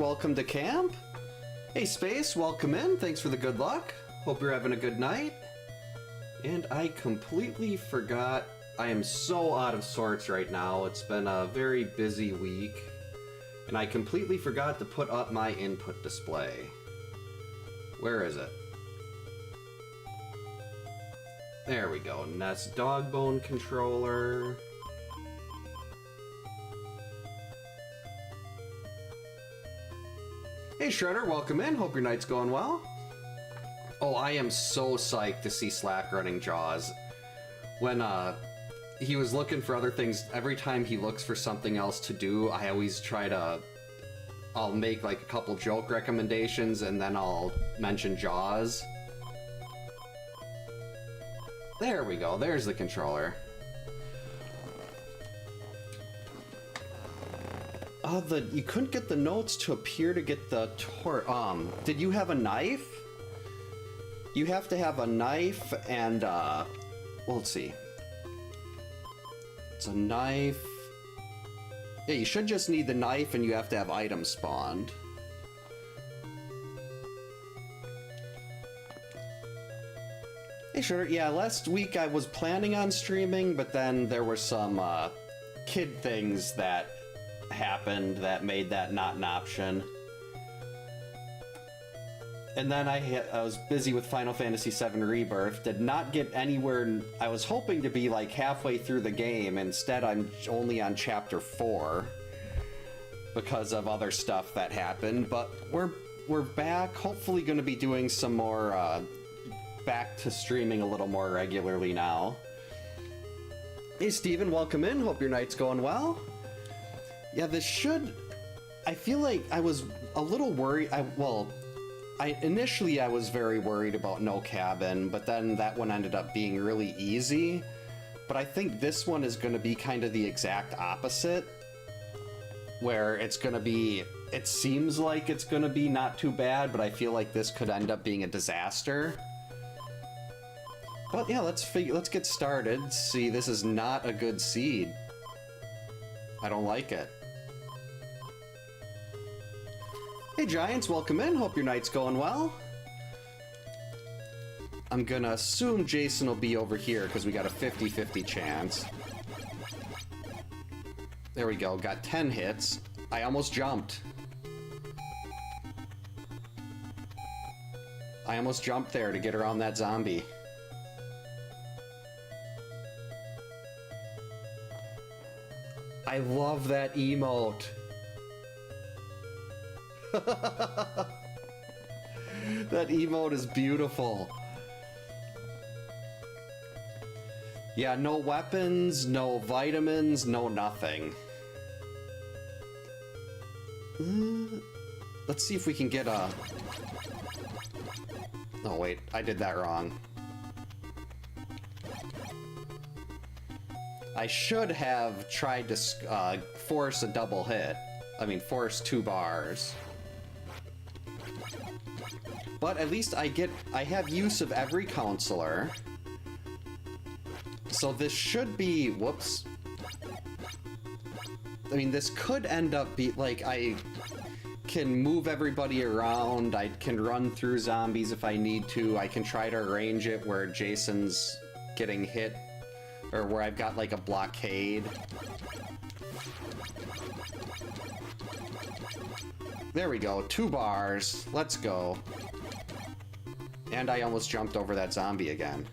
welcome to camp. Hey Space, welcome in, thanks for the good luck. Hope you're having a good night. And I completely forgot, I am so out of sorts right now. It's been a very busy week. And I completely forgot to put up my input display. Where is it? There we go, NES dog bone controller. Hey Shredder, welcome in. Hope your night's going well. Oh, I am so psyched to see Slack running Jaws. When he was looking for other things, every time he looks for something else to do, I always try to... I'll make like a couple joke recommendations and then I'll mention Jaws. There we go, there's the controller. You couldn't get the notes to appear to get the did you have a knife? You have to have a knife and, well, let's see. It's a knife. Yeah, you should just need the knife and you have to have items spawned. Hey, sure, yeah, last week I was planning on streaming, but then there were some, kid things that happened that made that not an option. And then I was busy with Final Fantasy VII Rebirth, did not get anywhere. I was hoping to be like halfway through the game, instead I'm only on chapter 4 because of other stuff that happened, but we're back, hopefully going to be doing some more back to streaming a little more regularly now. Hey Steven, welcome in, hope your night's going well. Yeah, this should... I feel like I was a little worried. Initially I was very worried about No Cabin, but then that one ended up being really easy. But I think this one is going to be kind of the exact opposite, where it's going to be... It seems like it's going to be not too bad, but I feel like this could end up being a disaster. But yeah, let's get started. See, this is not a good seed. I don't like it. Hey Giants, welcome in. Hope your night's going well. I'm gonna assume Jason will be over here because we got a 50-50 chance. There we go, got 10 hits. I almost jumped. I almost jumped there to get around that zombie. I love that emote. That emote is beautiful. Yeah, no weapons, no vitamins, no nothing. Let's see if we can get a... Oh wait, I did that wrong. I should have tried to force a double hit. I mean, force 2 bars. But at least I have use of every counselor. So this should be, whoops. I mean, this could end up like I can move everybody around. I can run through zombies if I need to. I can try to arrange it where Jason's getting hit, or where I've got like a blockade. There we go, 2 bars. Let's go. And I almost jumped over that zombie again.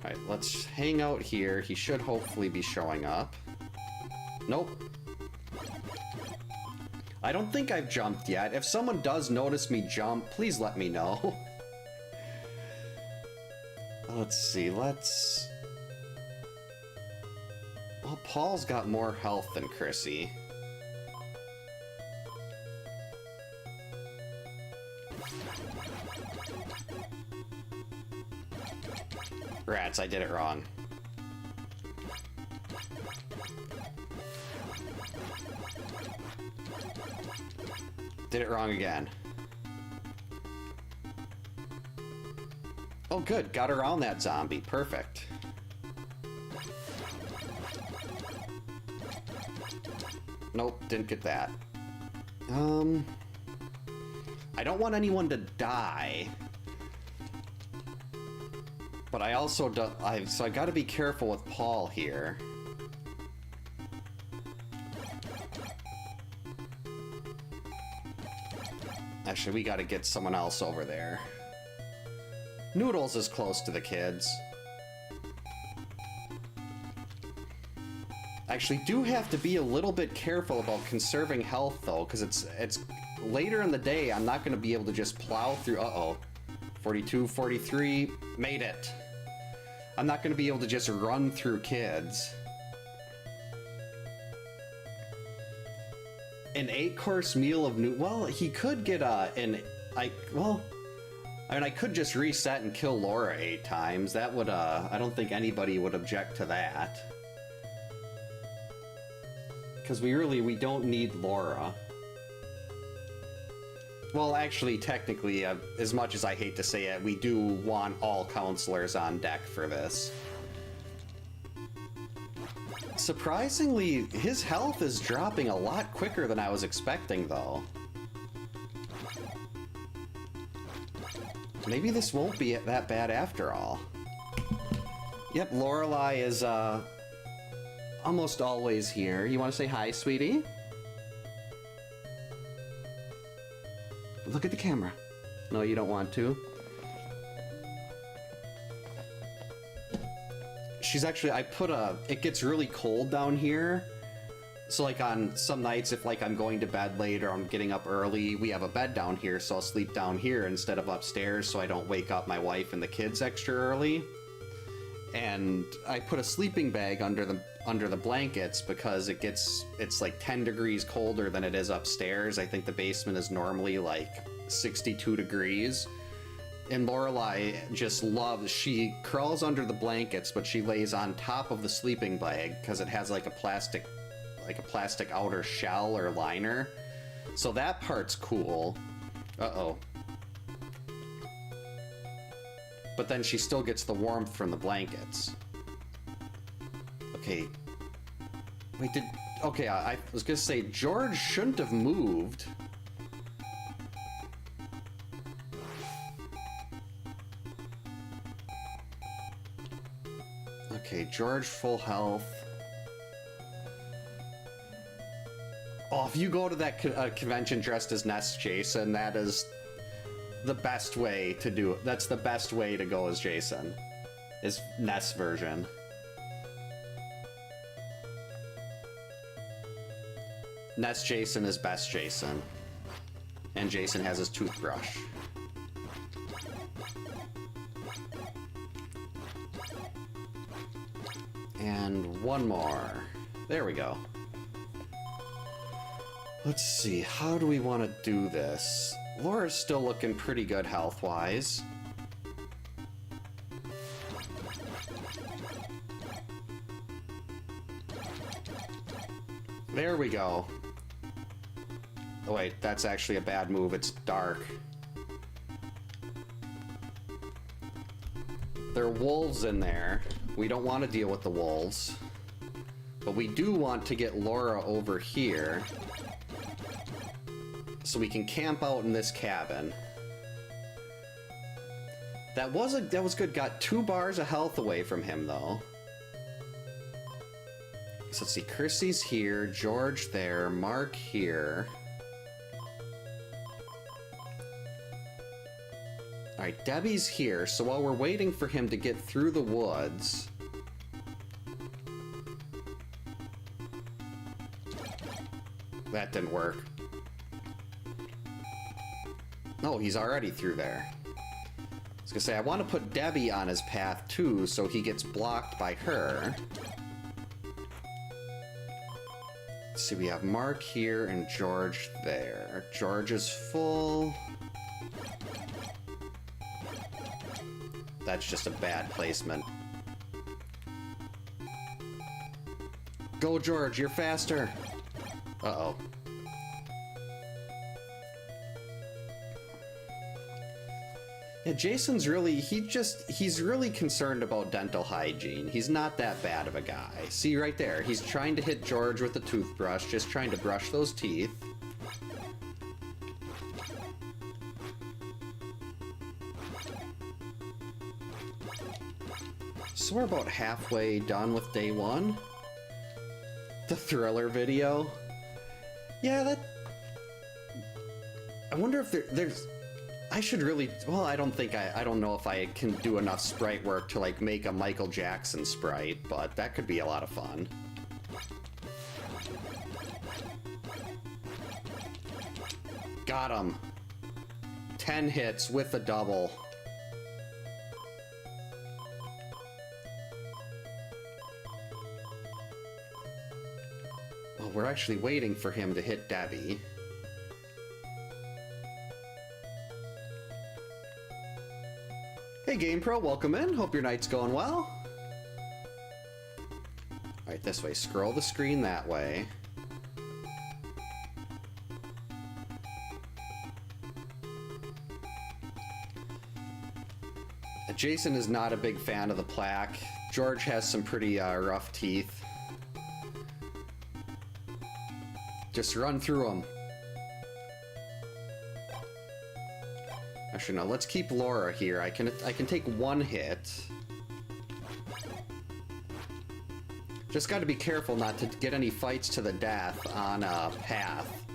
Alright, let's hang out here. He should hopefully be showing up. Nope. I don't think I've jumped yet. If someone does notice me jump, please let me know. Let's see, well, Paul's got more health than Chrissy. Rats, I did it wrong. Did it wrong again. Oh good, got around that zombie. Perfect. Nope, didn't get that. I don't want anyone to die. But I also do, so I gotta be careful with Paul here. Actually, we gotta get someone else over there. Noodles is close to the kids. Actually, do have to be a little bit careful about conserving health, though, because it's later in the day. I'm not going to be able to just plow through. Uh-oh. 42, 43. Made it. I'm not going to be able to just run through kids. An 8-course meal of new. Well, he could get I mean, I could just reset and kill Laura 8 times. That would, I don't think anybody would object to that. Because we don't need Laura. Well, actually, technically, as much as I hate to say it, we do want all counselors on deck for this. Surprisingly, his health is dropping a lot quicker than I was expecting, though. Maybe this won't be that bad after all. Yep, Lorelei is, almost always here. You want to say hi, sweetie? Look at the camera. No, you don't want to. She's actually, it gets really cold down here. So like on some nights, if like I'm going to bed late or I'm getting up early, we have a bed down here, so I'll sleep down here instead of upstairs so I don't wake up my wife and the kids extra early. And I put a sleeping bag under the blankets because it's like 10 degrees colder than it is upstairs. I think the basement is normally like 62 degrees. And Lorelei just loves, she crawls under the blankets, but she lays on top of the sleeping bag because it has like a plastic outer shell or liner. So that part's cool. Uh-oh. But then she still gets the warmth from the blankets. Okay. Wait, okay, I was gonna say, George shouldn't have moved. Okay, George full health. Oh, if you go to that convention dressed as NES Jason, that is the best way to do it. That's the best way to go as Jason, is NES version. NES Jason is best Jason. And Jason has his toothbrush. And one more. There we go. Let's see, how do we want to do this? Laura's still looking pretty good health-wise. There we go. Oh wait, that's actually a bad move, it's dark. There are wolves in there. We don't want to deal with the wolves. But we do want to get Laura over here, so we can camp out in this cabin. That was good. Got 2 bars of health away from him, though. So let's see. Chrissy's here. George there. Mark here. Alright, Debbie's here. So while we're waiting for him to get through the woods... That didn't work. No, he's already through there. I was gonna say, I want to put Debbie on his path too, so he gets blocked by her. Let's see, we have Mark here and George there. George is full. That's just a bad placement. Go, George, you're faster. Uh-oh. Yeah, Jason's really, he's really concerned about dental hygiene. He's not that bad of a guy. See right there, he's trying to hit George with a toothbrush, just trying to brush those teeth. So we're about halfway done with day one. The thriller video. Yeah, that... I wonder if there's... I should really... Well, I don't think I don't know if I can do enough sprite work to, like, make a Michael Jackson sprite, but that could be a lot of fun. Got him. 10 hits with a double. Oh, we're actually waiting for him to hit Debbie. Hey GamePro, welcome in. Hope your night's going well. Alright, this way. Scroll the screen that way. Jason is not a big fan of the plaque. George has some pretty rough teeth. Just run through them. Actually, no. Let's keep Laura here. I can take one hit. Just got to be careful not to get any fights to the death on a path,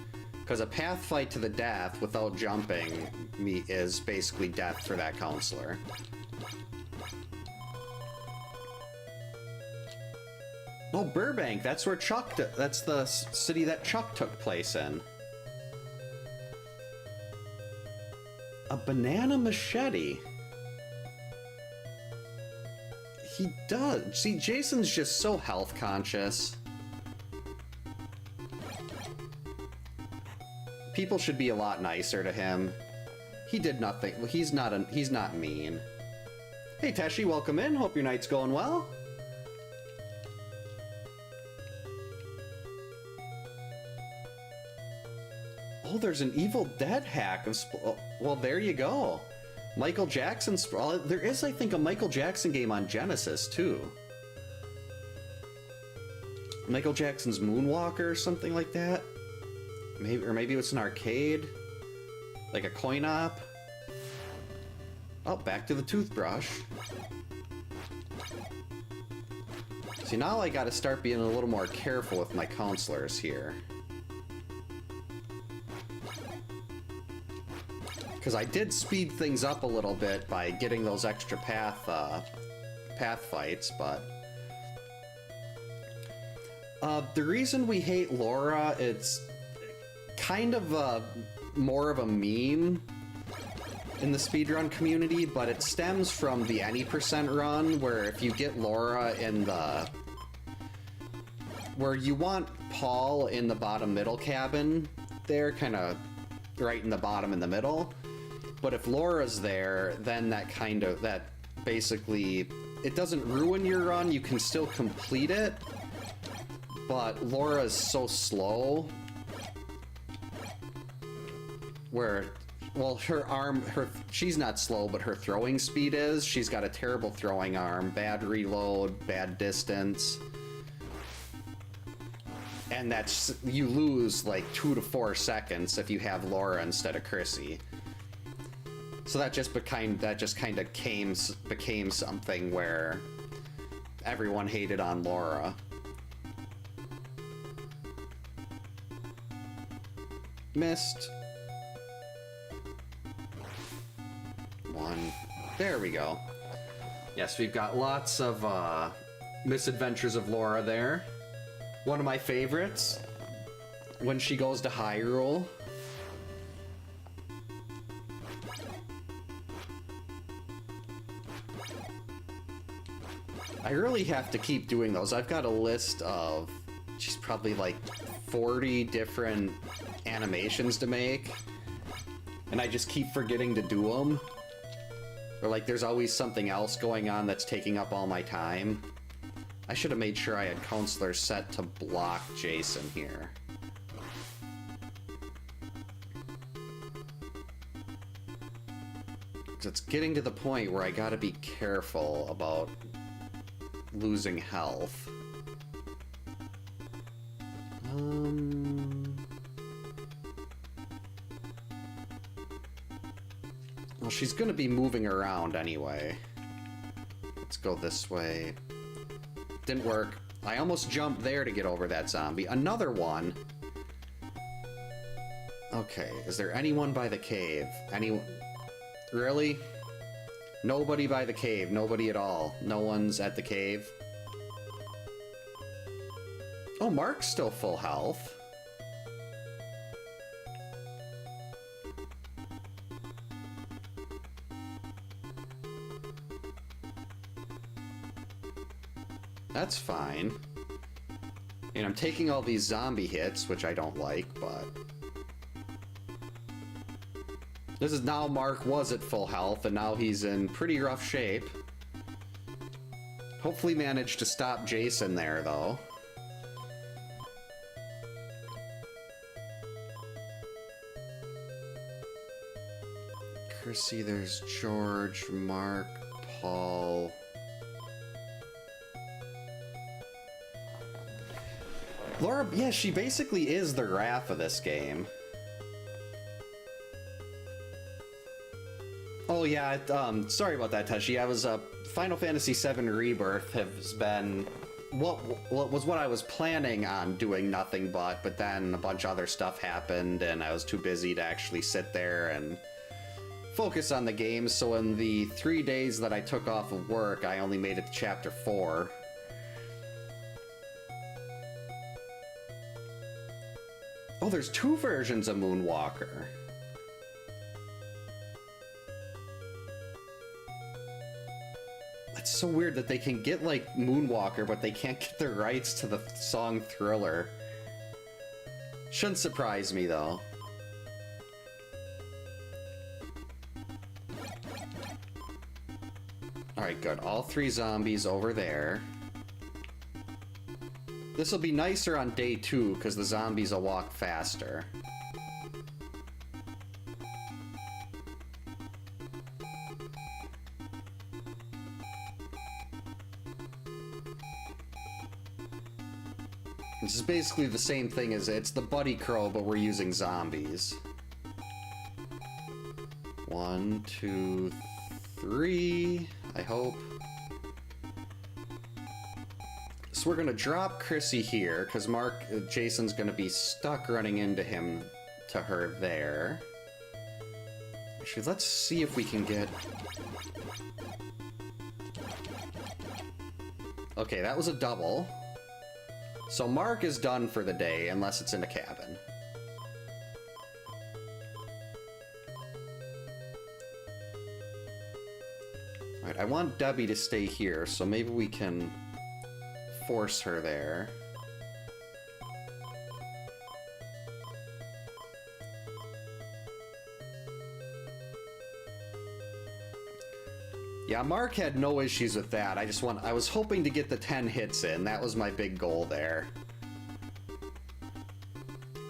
because a path fight to the death without jumping is basically death for that counselor. Oh, Burbank. That's where Chuck. That's the city that Chuck took place in. A banana machete. He does. See, Jason's just so health conscious. People should be a lot nicer to him. He did nothing. He's not mean. Hey Teshi, welcome in. Hope your night's going well. Oh, there's an Evil Dead hack of... well, there you go. Michael Jackson's... there is, I think, a Michael Jackson game on Genesis, too. Michael Jackson's Moonwalker or something like that. Maybe, or maybe it's an arcade. Like a coin-op. Oh, back to the toothbrush. See, now I gotta start being a little more careful with my counselors here. Because I did speed things up a little bit by getting those extra path fights, but... the reason we hate Laura, it's kind of more of a meme in the speedrun community, but it stems from the any % run, where if you get Laura in the... where you want Paul in the bottom middle cabin, there, kind of right in the bottom in the middle. But if Laura's there, then that basically, it doesn't ruin your run, you can still complete it, but Laura's so slow, where, well, she's not slow, but her throwing speed is. She's got a terrible throwing arm, bad reload, bad distance, and you lose like 2 to 4 seconds if you have Laura instead of Chrissy. So that just kind of became something where everyone hated on Laura. Missed. 1. There we go. Yes, we've got lots of misadventures of Laura there. One of my favorites, when she goes to Hyrule. I really have to keep doing those. I've got a list of, geez, probably like 40 different animations to make, and I just keep forgetting to do them. Or like there's always something else going on that's taking up all my time. I should have made sure I had counselors set to block Jason here. Because it's getting to the point where I gotta be careful about losing health. Well, she's gonna be moving around anyway. Let's go this way. Didn't work. I almost jumped there to get over that zombie. Another one. Okay, is there anyone by the cave? Anyone? Really? Nobody by the cave. Nobody at all. No one's at the cave. Oh, Mark's still full health. That's fine. And I'm taking all these zombie hits, which I don't like, but... This is now Mark was at full health, and now he's in pretty rough shape. Hopefully managed to stop Jason there, though. Chrissy, there's George, Mark, Paul... Laura, yeah, she basically is the Graph of this game. Oh yeah, sorry about that, Teshi. I was, Final Fantasy VII Rebirth has been what was what I was planning on doing nothing but then a bunch of other stuff happened and I was too busy to actually sit there and focus on the game, so in the 3 days that I took off of work, I only made it to Chapter 4. Oh, there's 2 versions of Moonwalker. That's so weird that they can get, like, Moonwalker, but they can't get the rights to the song Thriller. Shouldn't surprise me, though. Alright, good. All 3 zombies over there. This will be nicer on day 2, because the zombies will walk faster. This is basically the same thing as it's the Buddy Crow, but we're using zombies. 1, 2, 3, I hope. So we're gonna drop Chrissy here, because Jason's gonna be stuck running into her there. Actually, let's see if we can get... Okay, that was a double. So Mark is done for the day, unless it's in a cabin. Alright, I want Debbie to stay here, so maybe we can force her there. Yeah, Mark had no issues with that. I was hoping to get the 10 hits in. That was my big goal there.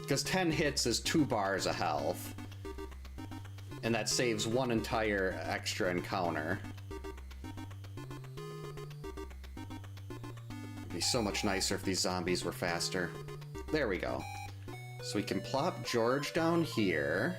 Because 10 hits is 2 bars of health. And that saves 1 entire extra encounter. It'd be so much nicer if these zombies were faster. There we go. So we can plop George down here.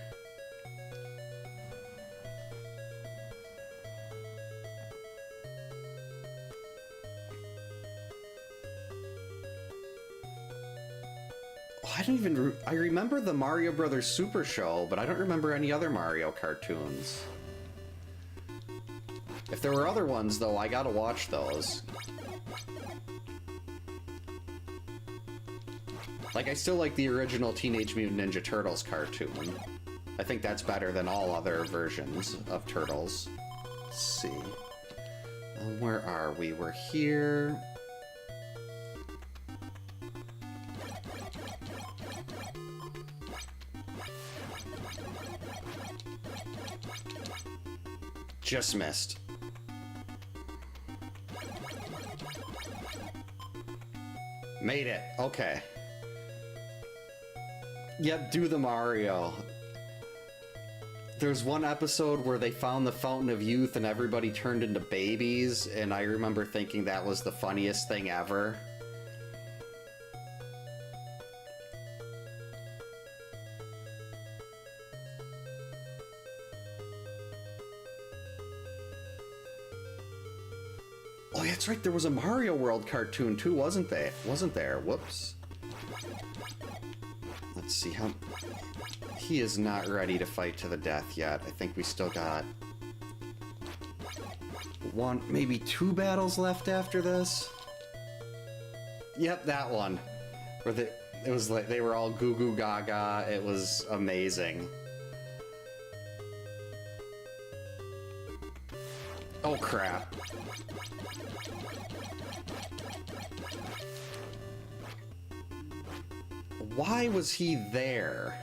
I remember the Mario Brothers Super Show, but I don't remember any other Mario cartoons. If there were other ones, though, I gotta watch those. Like, I still like the original Teenage Mutant Ninja Turtles cartoon. I think that's better than all other versions of Turtles. Let's see. Where are we? We're here. Just missed. Made it. Okay. Yep, do the Mario. There's one episode where they found the Fountain of Youth and everybody turned into babies, and I remember thinking that was the funniest thing ever. Oh, that's right, there was a Mario World cartoon too, wasn't there? Wasn't there? Whoops. Let's see how... He is not ready to fight to the death yet. I think we still got... one, maybe 2 battles left after this? Yep, that one. Where it was like, they were all goo goo gaga. It was amazing. Oh, crap. Why was he there?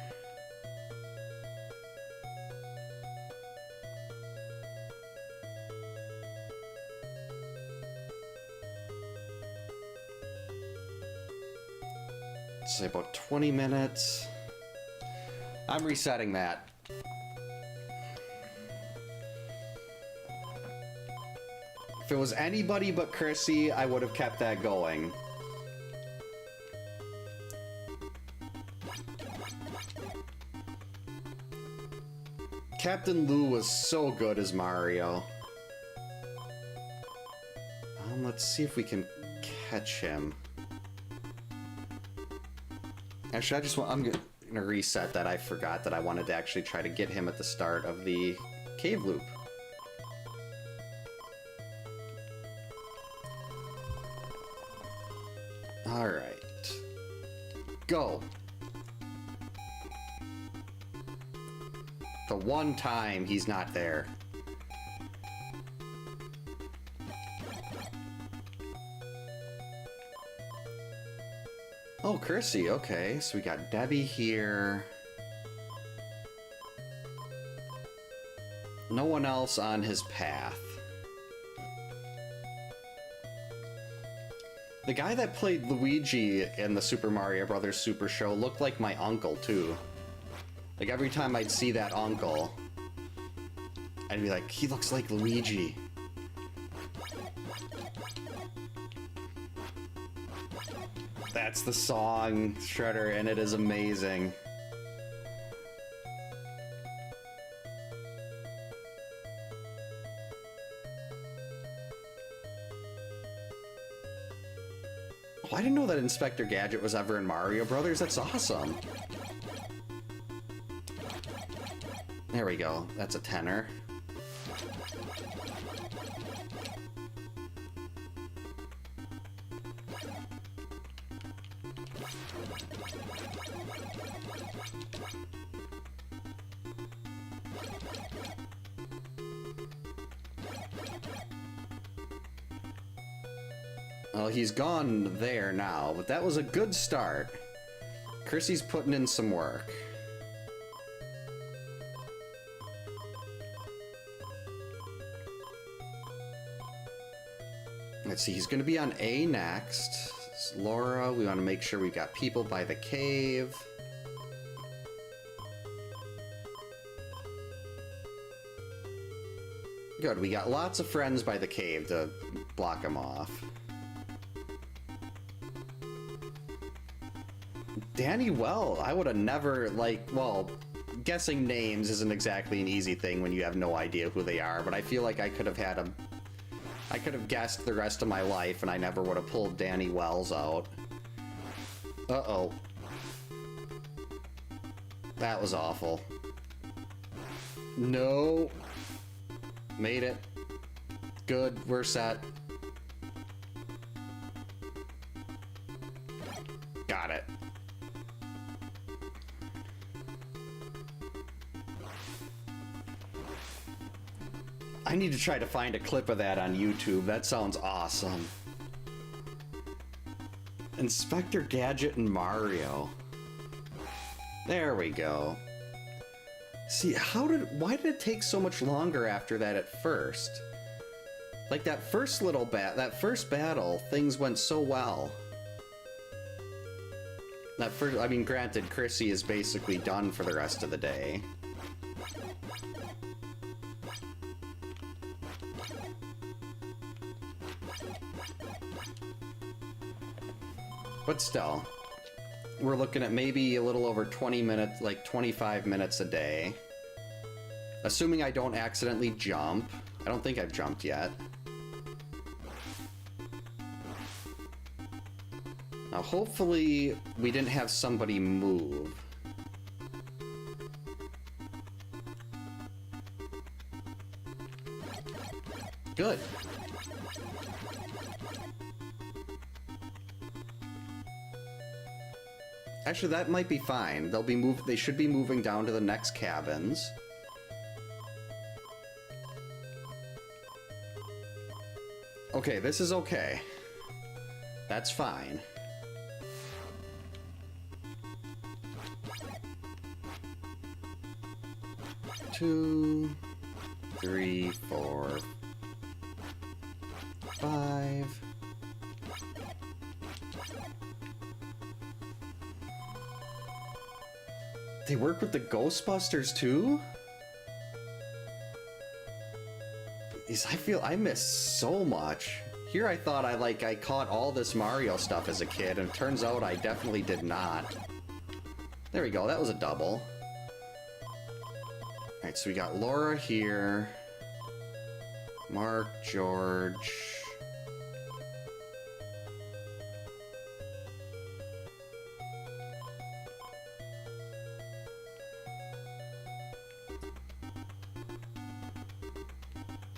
Say about 20 minutes. I'm resetting that. If it was anybody but Chrissy, I would have kept that going. Captain Lou was so good as Mario. Let's see if we can catch him. Actually, I'm gonna reset that. I forgot that I wanted to actually try to get him at the start of the cave loop. Alright. Go! The one time he's not there. Oh, Chrissy, okay. So we got Debbie here. No one else on his path. The guy that played Luigi in the Super Mario Brothers Super Show looked like my uncle, too. Like, every time I'd see that uncle, I'd be like, he looks like Luigi. That's the song, Shredder, and it is amazing. Oh, I didn't know that Inspector Gadget was ever in Mario Brothers. That's awesome. There we go. That's a tenner. Well, he's gone there now, but that was a good start. Chrissy's putting in some work. Let's see, he's going to be on A next. It's Laura, we want to make sure we got people by the cave. Good, we got lots of friends by the cave to block him off. Danny Well, I would have never, like, well, guessing names isn't exactly an easy thing when you have no idea who they are, but I feel like I could have had a... I could have guessed the rest of my life and I never would have pulled Danny Wells out. Uh-oh. That was awful. No. Made it. Good, we're set. Got it. I need to try to find a clip of that on YouTube. That sounds awesome. Inspector Gadget and Mario. There we go. See, why did it take so much longer after that at first? Like that first battle, things went so well. I mean, granted, Chrissy is basically done for the rest of the day. But still, we're looking at maybe a little over 20 minutes, like 25 minutes a day. Assuming I don't accidentally jump. I don't think I've jumped yet. Now, hopefully, we didn't have somebody move. Good. Actually, that might be fine. They should be moving down to the next cabins. Okay, this is okay. That's fine. Two, three, four, five. They work with the Ghostbusters too? I missed so much. Here I thought I caught all this Mario stuff as a kid, and it turns out I definitely did not. There we go, that was a double. Alright, so we got Laura here. Mark, George.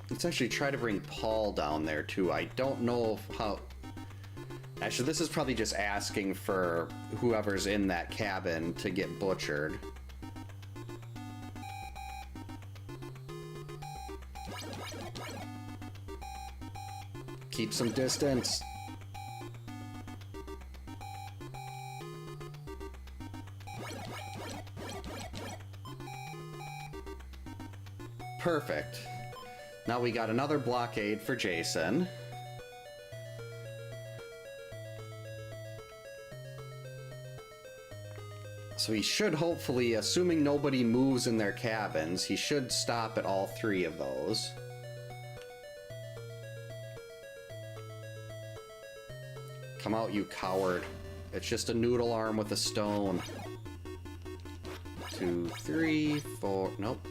Let's actually try to bring Paul down there too. I don't know how... Actually, this is probably just asking for whoever's in that cabin to get butchered. Keep some distance. Perfect. Now we got another blockade for Jason. So he should hopefully, assuming nobody moves in their cabins, he should stop at all three of those. Come out, you coward. It's just a noodle arm with a stone. 2, 3, 4... Nope.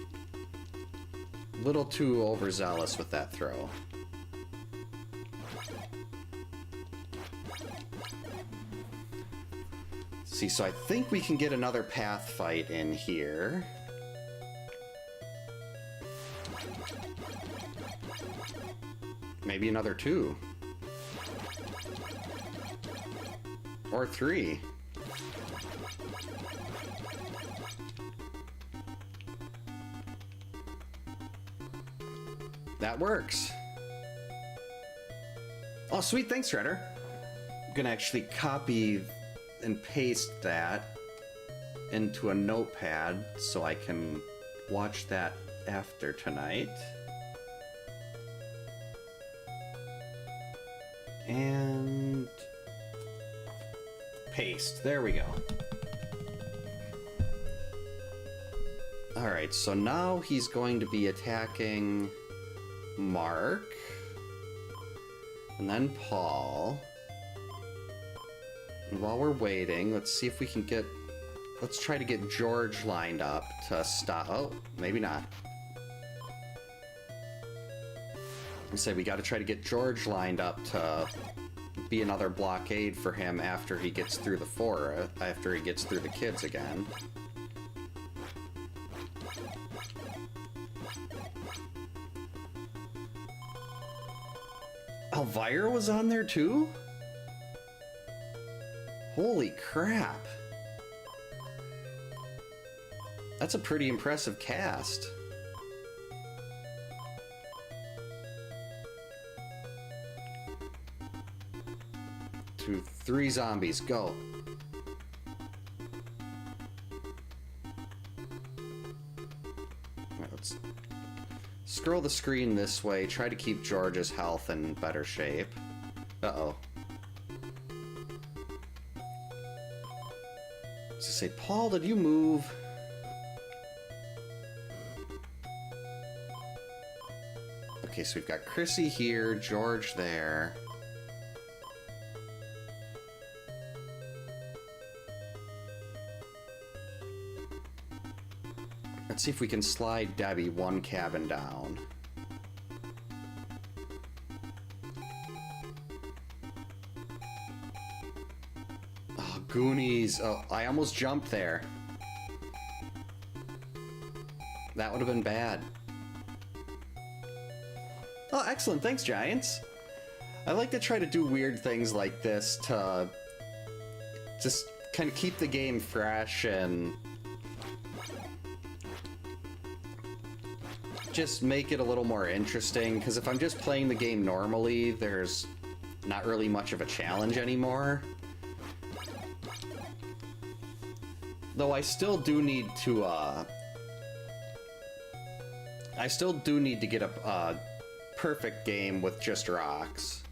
Little too overzealous with that throw. See, so I think we can get another path fight in here. Maybe another 2. Or 3. That works. Oh, sweet. Thanks, Shredder. I'm gonna actually copy and paste that into a notepad so I can watch that after tonight. And paste. There we go. Alright, so now he's going to be attacking Mark, and then Paul. And while we're waiting, let's see if we can get... Let's try to get George lined up to stop... Oh, maybe not. I say we gotta try to get George lined up to be another blockade for him after he gets through the forest, after he gets through the kids again. Elvira was on there too? Holy crap. That's a pretty impressive cast. Two, 3 zombies, go. Right, let's scroll the screen this way, try to keep George's health in better shape. Uh-oh. So say, Paul, did you move? Okay, so we've got Chrissy here, George there. Let's see if we can slide Debbie 1 cabin down. Goonies. Oh, I almost jumped there. That would have been bad. Oh, excellent. Thanks, Giants. I like to try to do weird things like this to just kind of keep the game fresh and just make it a little more interesting, because if I'm just playing the game normally, there's not really much of a challenge anymore. Though I still do need to get a perfect game with just rocks.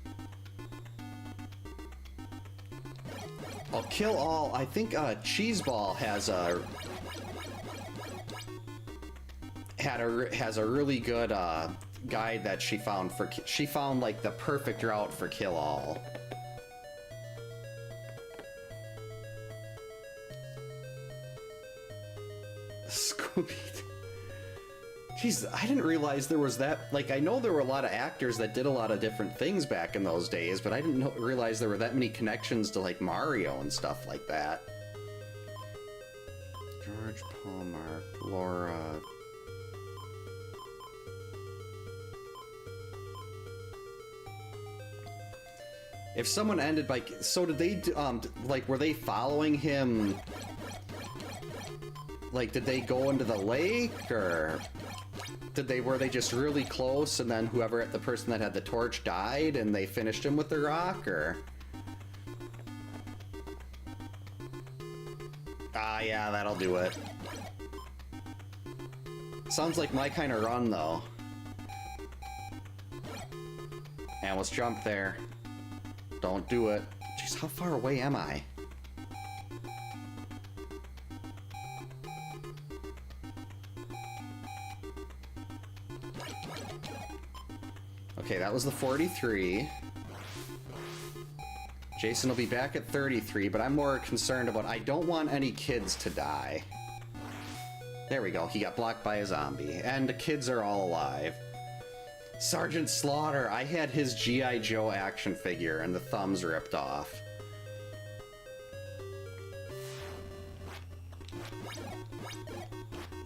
I'll kill all. I think Cheeseball has a really good guide that she found for. She found like the perfect route for kill all. Scooby. Jeez, I didn't realize there was that. Like, I know there were a lot of actors that did a lot of different things back in those days, but I didn't realize there were that many connections to, like, Mario and stuff like that. George, Paul, Mark, Laura. If someone ended by... So did they, like, were they following him? Like, did they go into the lake, or... were they just really close, and then the person that had the torch died, and they finished him with the rock, or? Ah, yeah, that'll do it. Sounds like my kind of run, though. And let's jump there. Don't do it. Jeez, how far away am I? Okay, that was the 43. Jason will be back at 33, but I'm more concerned about... I don't want any kids to die. There we go. He got blocked by a zombie. And the kids are all alive. Sergeant Slaughter! I had his G.I. Joe action figure, and the thumbs ripped off.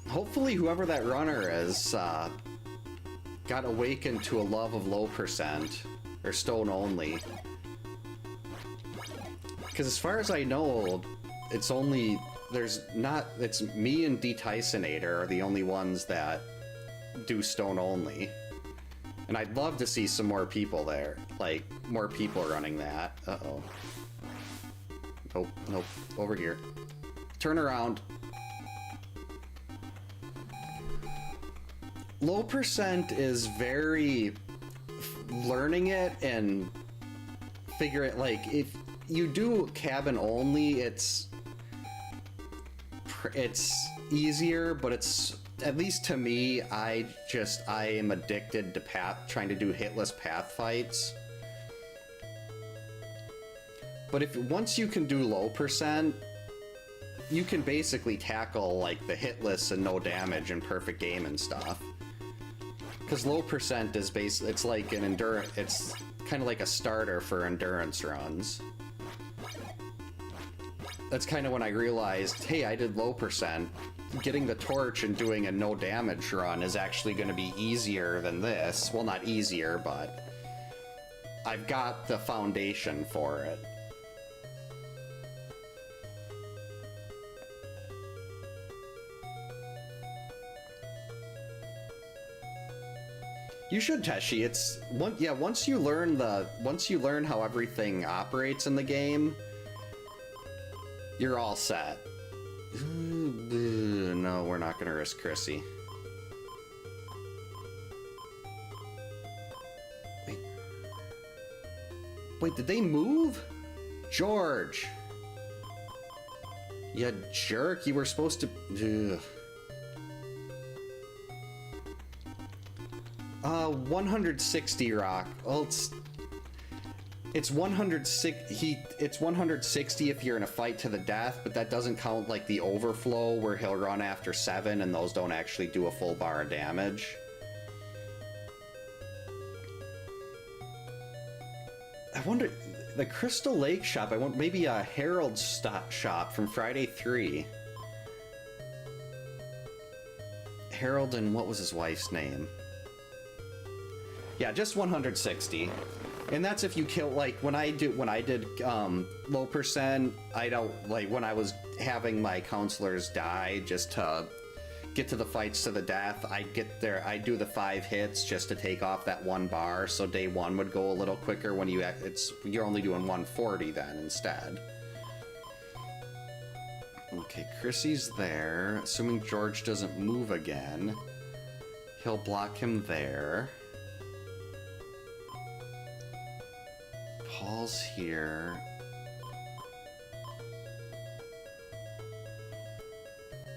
Hopefully whoever that runner is, got awakened to a love of low percent, or stone only. Because as far as I know, it's only, it's me and D-Tysonator are the only ones that do stone only. And I'd love to see some more people there, like, more people running that. Uh-oh. Nope, nope, over here. Turn around. Low percent is very learning it and figure it, like, if you do cabin only, it's easier, but it's, at least to me, I am addicted to trying to do hitless path fights. But once you can do low percent, you can basically tackle, like, the hitless and no damage and perfect game and stuff. Because low percent is it's like an endurance, it's kind of like a starter for endurance runs. That's kind of when I realized, hey, I did low percent. Getting the torch and doing a no damage run is actually going to be easier than this. Well, not easier, but I've got the foundation for it. You should, Teshi. It's once you learn how everything operates in the game, you're all set. No, we're not gonna risk Chrissy. Wait, did they move? George! You jerk, you were supposed to... Ugh. 160 rock. Well, it's 160 if you're in a fight to the death, but that doesn't count like the overflow where he'll run after 7 and those don't actually do a full bar of damage. I wonder, the Crystal Lake shop. I want maybe a Harold shop from Friday 3. Harold and what was his wife's name? Yeah, just 160. And that's if you kill, like, when I did low percent, I don't, like, when I was having my counselors die just to get to the fights to the death, I'd get there, I'd do the 5 hits just to take off that 1 bar, so day 1 would go a little quicker when you're only doing 140 then instead. Okay, Chrissy's there. Assuming George doesn't move again, he'll block him there. Paul's here.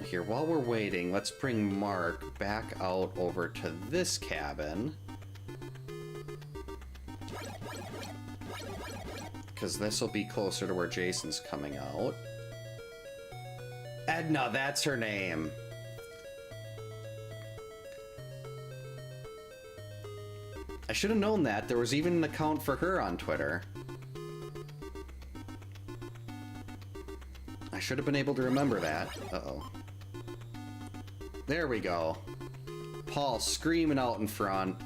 Here, while we're waiting, let's bring Mark back out over to this cabin. Because this will be closer to where Jason's coming out. Edna, that's her name. I should have known that. There was even an account for her on Twitter. I should have been able to remember that. Uh-oh. There we go. Paul screaming out in front.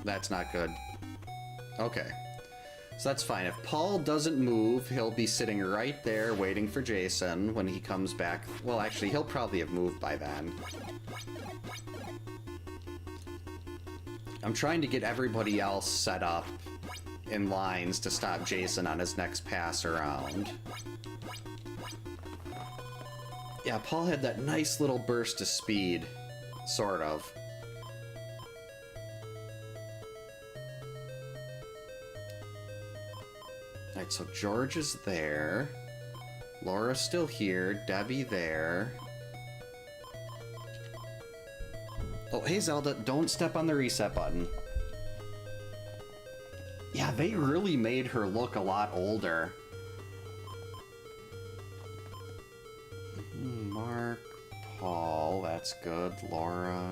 That's not good. Okay. So that's fine. If Paul doesn't move, he'll be sitting right there waiting for Jason when he comes back. Well, actually, he'll probably have moved by then. I'm trying to get everybody else set up in lines to stop Jason on his next pass around. Yeah, Paul had that nice little burst of speed, sort of. Alright, so George is there. Laura's still here. Debbie there. Oh, hey Zelda, don't step on the reset button. Yeah, they really made her look a lot older. Mark, Paul, that's good. Laura.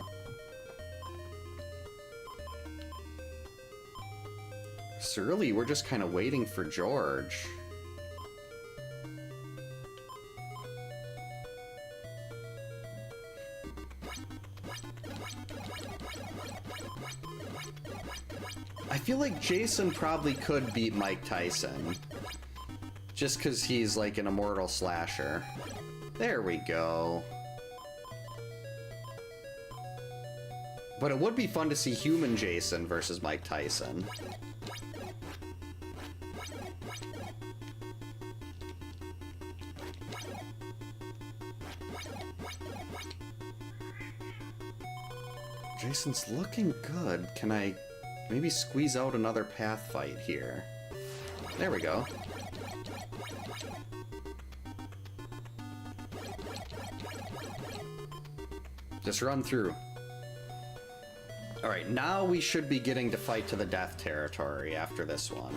So really, we're just kind of waiting for George. I feel like Jason probably could beat Mike Tyson. Just because he's like an immortal slasher. There we go. But it would be fun to see human Jason versus Mike Tyson. Jason's looking good. Can I maybe squeeze out another path fight here? There we go. Just run through. Alright, now we should be getting to fight to the death territory after this one.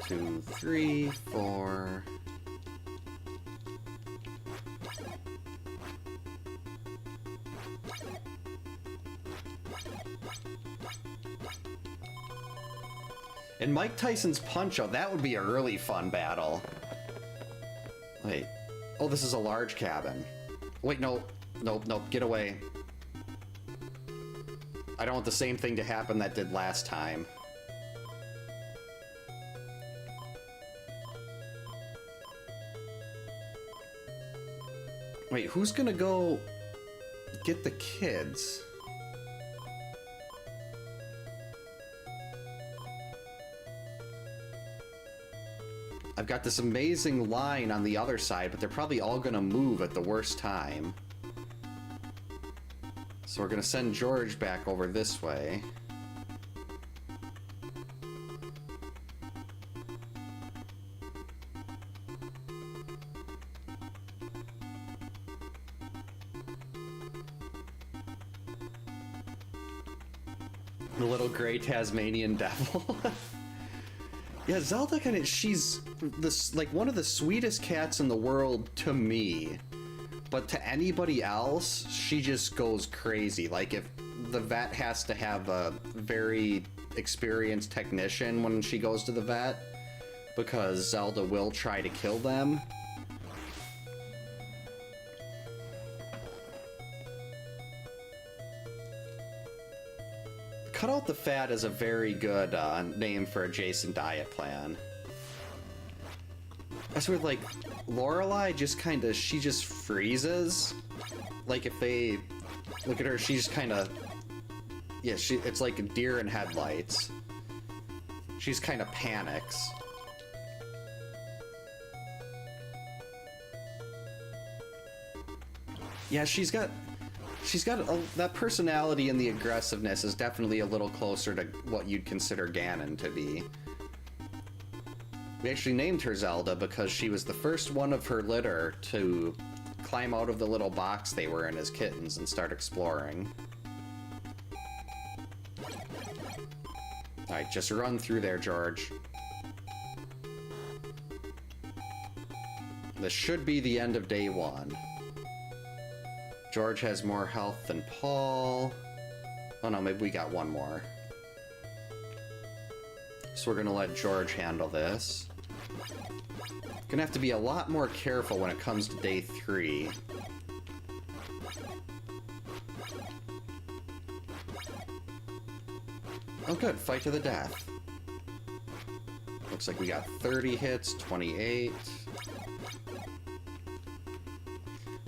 2, 3, 4... And Mike Tyson's Punch-Out, that would be a really fun battle. Wait. Oh, this is a large cabin. Wait, no. Nope, nope, get away. I don't want the same thing to happen that did last time. Wait, who's gonna go get the kids? I've got this amazing line on the other side, but they're probably all gonna move at the worst time. So we're gonna send George back over this way. The little gray Tasmanian devil. Yeah, Zelda she's this like one of the sweetest cats in the world to me, but to anybody else, she just goes crazy. Like if the vet has to have a very experienced technician when she goes to the vet, because Zelda will try to kill them. Cut Out the Fat is a very good name for a Jason diet plan. I swear, like, Lorelei just kind of, she just freezes. Like, if they look at her, she's kind of, yeah, it's like a deer in headlights. She's kind of panics. Yeah, she's got that personality, and the aggressiveness is definitely a little closer to what you'd consider Ganon to be. We actually named her Zelda because she was the first one of her litter to climb out of the little box they were in as kittens and start exploring. Alright, just run through there, George. This should be the end of day 1. George has more health than Paul. Oh no, maybe we got one more. So we're gonna let George handle this. Gonna have to be a lot more careful when it comes to day 3. Oh good, fight to the death. Looks like we got 30 hits, 28.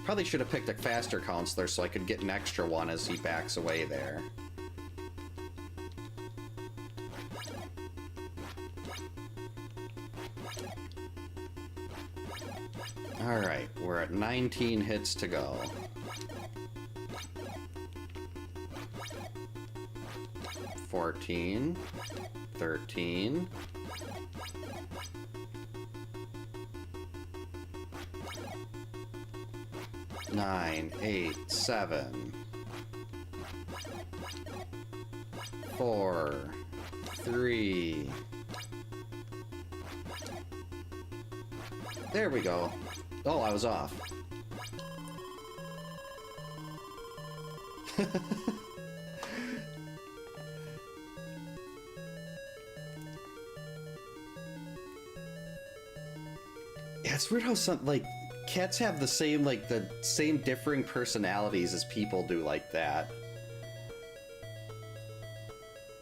Probably should have picked a faster counselor so I could get an extra one as he backs away there. Alright, we're at 19 hits to go. $14, $13, $9, $8, $7, $4, $3. There we go. Oh, I was off. Yeah, it's weird how cats have the same differing personalities as people do like that.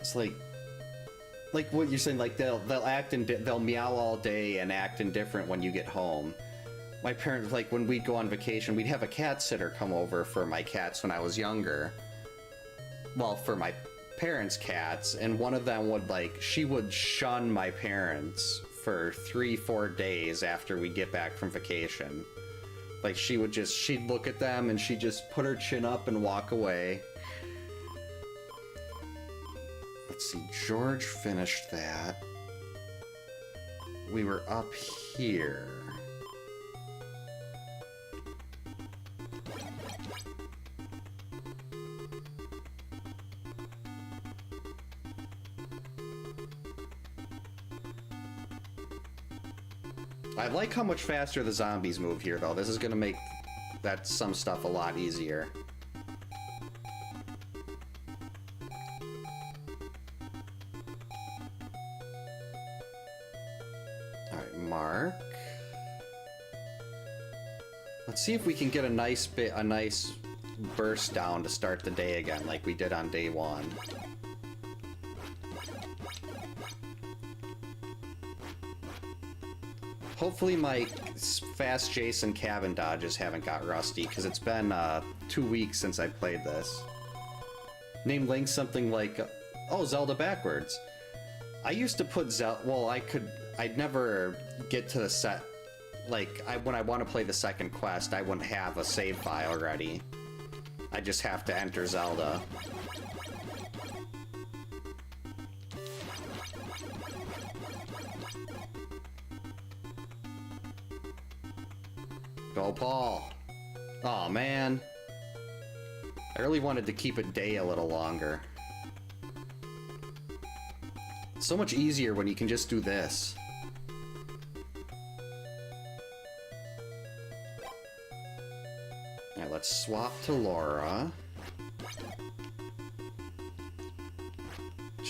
It's like what you're saying, like they'll they'll meow all day and act indifferent when you get home. My parents, like, when we'd go on vacation, we'd have a cat sitter come over for my cats when I was younger. Well, for my parents' cats, and one of them would, she would shun my parents for 3-4 days after we get back from vacation. Like, she'd look at them and she'd just put her chin up and walk away. Let's see, George finished that. We were up here. I like how much faster the zombies move here, though. This is gonna make some stuff a lot easier. Alright, Mark. Let's see if we can get a nice burst down to start the day again, like we did on day 1. Hopefully my fast Jason cabin dodges haven't got rusty, because it's been 2 weeks since I played this. Name Link something like, oh, Zelda backwards. I used to put I'd never get to the set, when I want to play the second quest, I wouldn't have a save file ready. I just have to enter Zelda. Go, Paul. Aw, man. I really wanted to keep it day a little longer. It's so much easier when you can just do this. Alright, let's swap to Laura.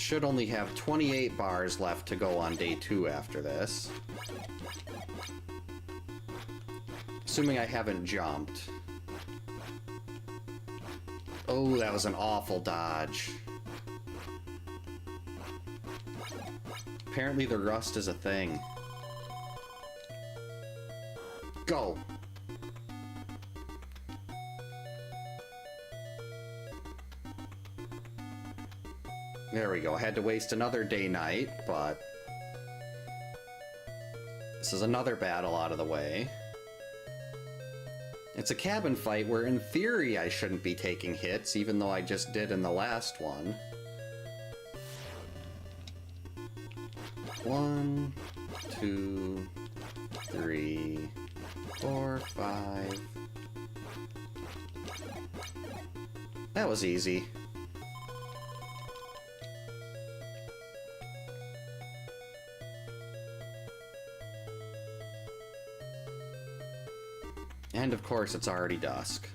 should only have 28 bars left to go on day 2 after this. Assuming I haven't jumped. Oh, that was an awful dodge. Apparently the rust is a thing. Go! There we go. I had to waste another day-night, but this is another battle out of the way. It's a cabin fight where, in theory, I shouldn't be taking hits, even though I just did in the last one. 1, 2, 3, 4, 5. That was easy. And of course, it's already dusk.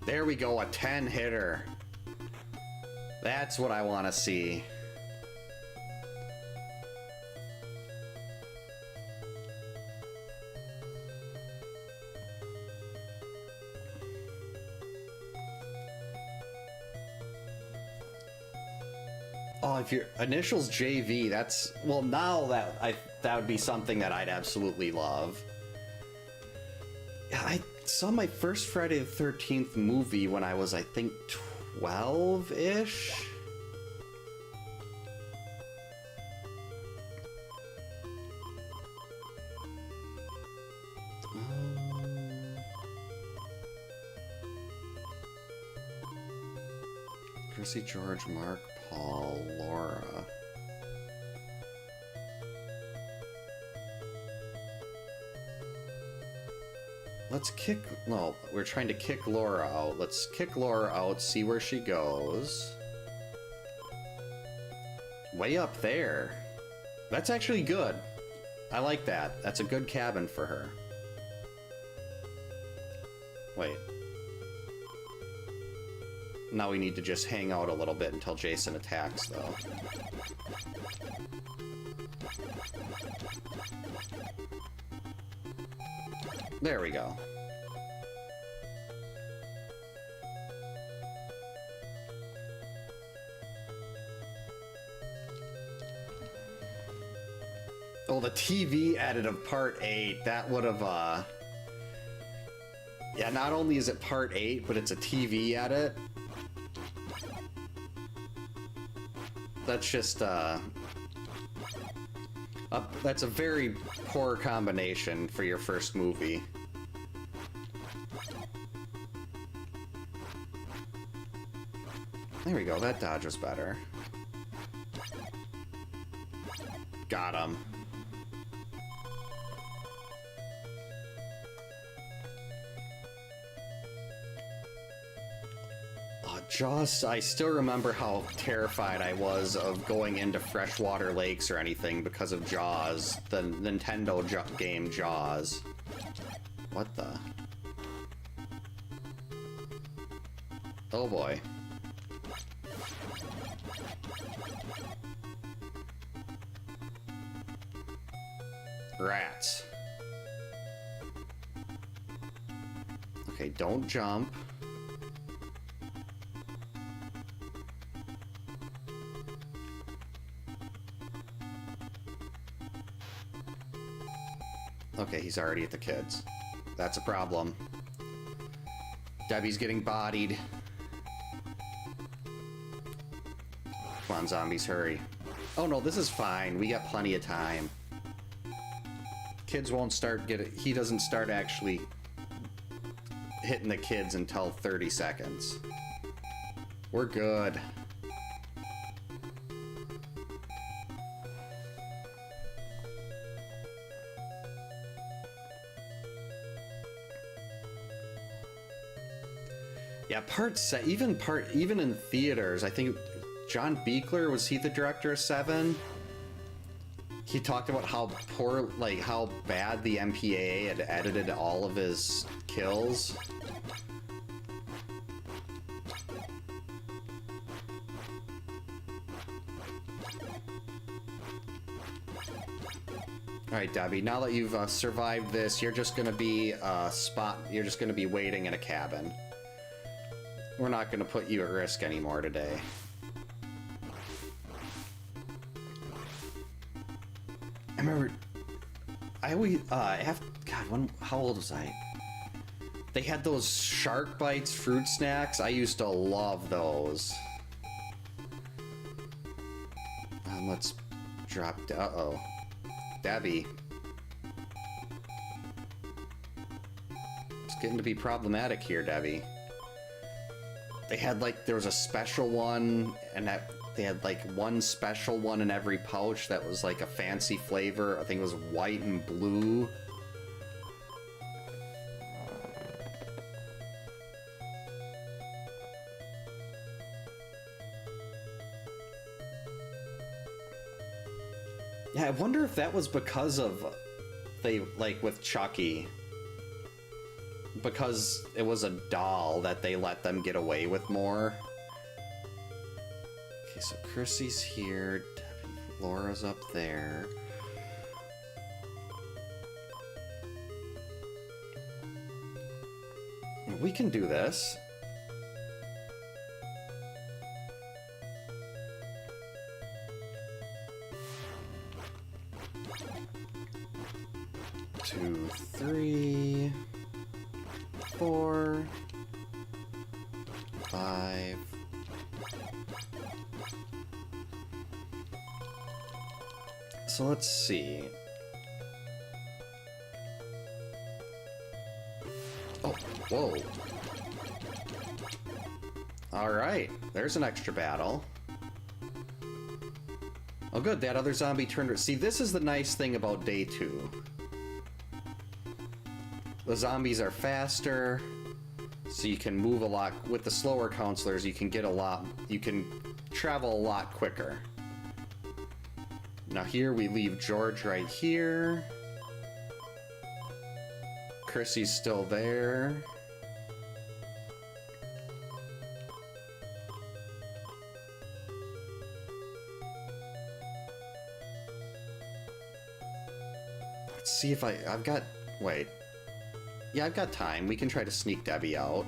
There we go, a 10-hitter. That's what I want to see. Oh, if your initials JV, that's... Well, now that would be something that I'd absolutely love. I saw my first Friday the 13th movie when I was, I think, 12-ish? Chrissy, George, Mark, Paul, Laura. Let's kick... No, we're trying to kick Laura out. Let's kick Laura out, see where she goes. Way up there. That's actually good. I like that. That's a good cabin for her. Wait. Now we need to just hang out a little bit until Jason attacks, though. There we go. Oh, the TV edit of Part 8, that would have, yeah, not only is it Part 8, but it's a TV edit. That's just, that's a very poor combination for your first movie. There we go, that dodge was better. Got him. Jaws, I still remember how terrified I was of going into freshwater lakes or anything because of Jaws, the Nintendo game Jaws. What the? Oh boy. Rats. Okay, don't jump. Okay, he's already at the kids. That's a problem. Debbie's getting bodied. Come on, zombies, hurry. Oh no, this is fine. We got plenty of time. Kids won't start he doesn't start actually hitting the kids until 30 seconds. We're good. Yeah, even in theaters, I think John Buechler, was he the director of 7? He talked about how poor, like, how bad the MPAA had edited all of his kills. Alright, Debbie, now that you've survived this, you're just gonna be you're just gonna be waiting in a cabin. We're not gonna put you at risk anymore today. I remember, I always, God, how old was I? They had those Shark Bites fruit snacks. I used to love those. Let's drop, uh-oh. Debbie. It's getting to be problematic here, Debbie. They had, like, there was a special one, and they had, like, one special one in every pouch that was, like, a fancy flavor. I think it was white and blue. Yeah, I wonder if that was because of, like, with Chucky. Because it was a doll that they let them get away with more. Okay, so Chrissy's here. Laura's up there. We can do this. Two, three, 4, 5. So let's see. Oh, whoa. All right, there's an extra battle. Oh good, that other zombie turned... See, this is the nice thing about day 2. The zombies are faster, so you can move a lot. With the slower counselors, you can travel a lot quicker. Now here we leave George right here. Chrissy's still there. Let's see if I've got... Wait. Yeah, I've got time. We can try to sneak Debbie out.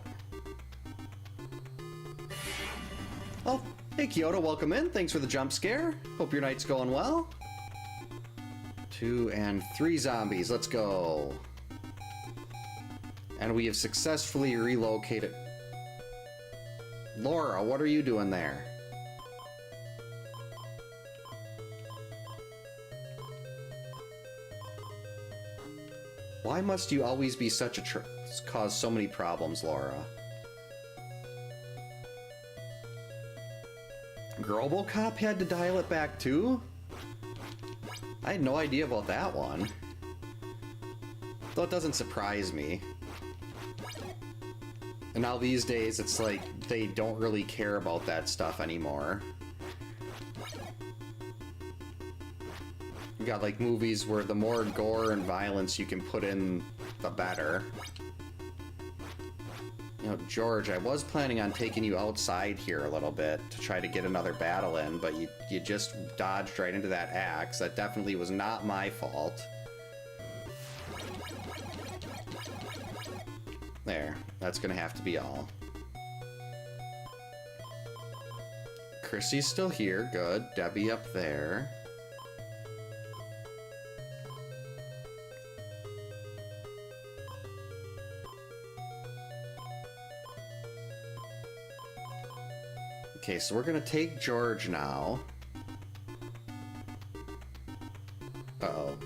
Oh, hey Kyoto, welcome in. Thanks for the jump scare. Hope your night's going well. 2 and 3 zombies. Let's go. And we have successfully relocated... Laura, what are you doing there? Why must you always be such a cause so many problems, Laura? Grobocop had to dial it back too? I had no idea about that one. Though it doesn't surprise me. And now these days, it's like, they don't really care about that stuff anymore. You got like movies where the more gore and violence you can put in, the better. You know, George, I was planning on taking you outside here a little bit to try to get another battle in, but you just dodged right into that axe. That definitely was not my fault. There, that's gonna have to be all. Chrissy's still here, good. Debbie up there. Okay, so we're gonna take George now. Uh-oh.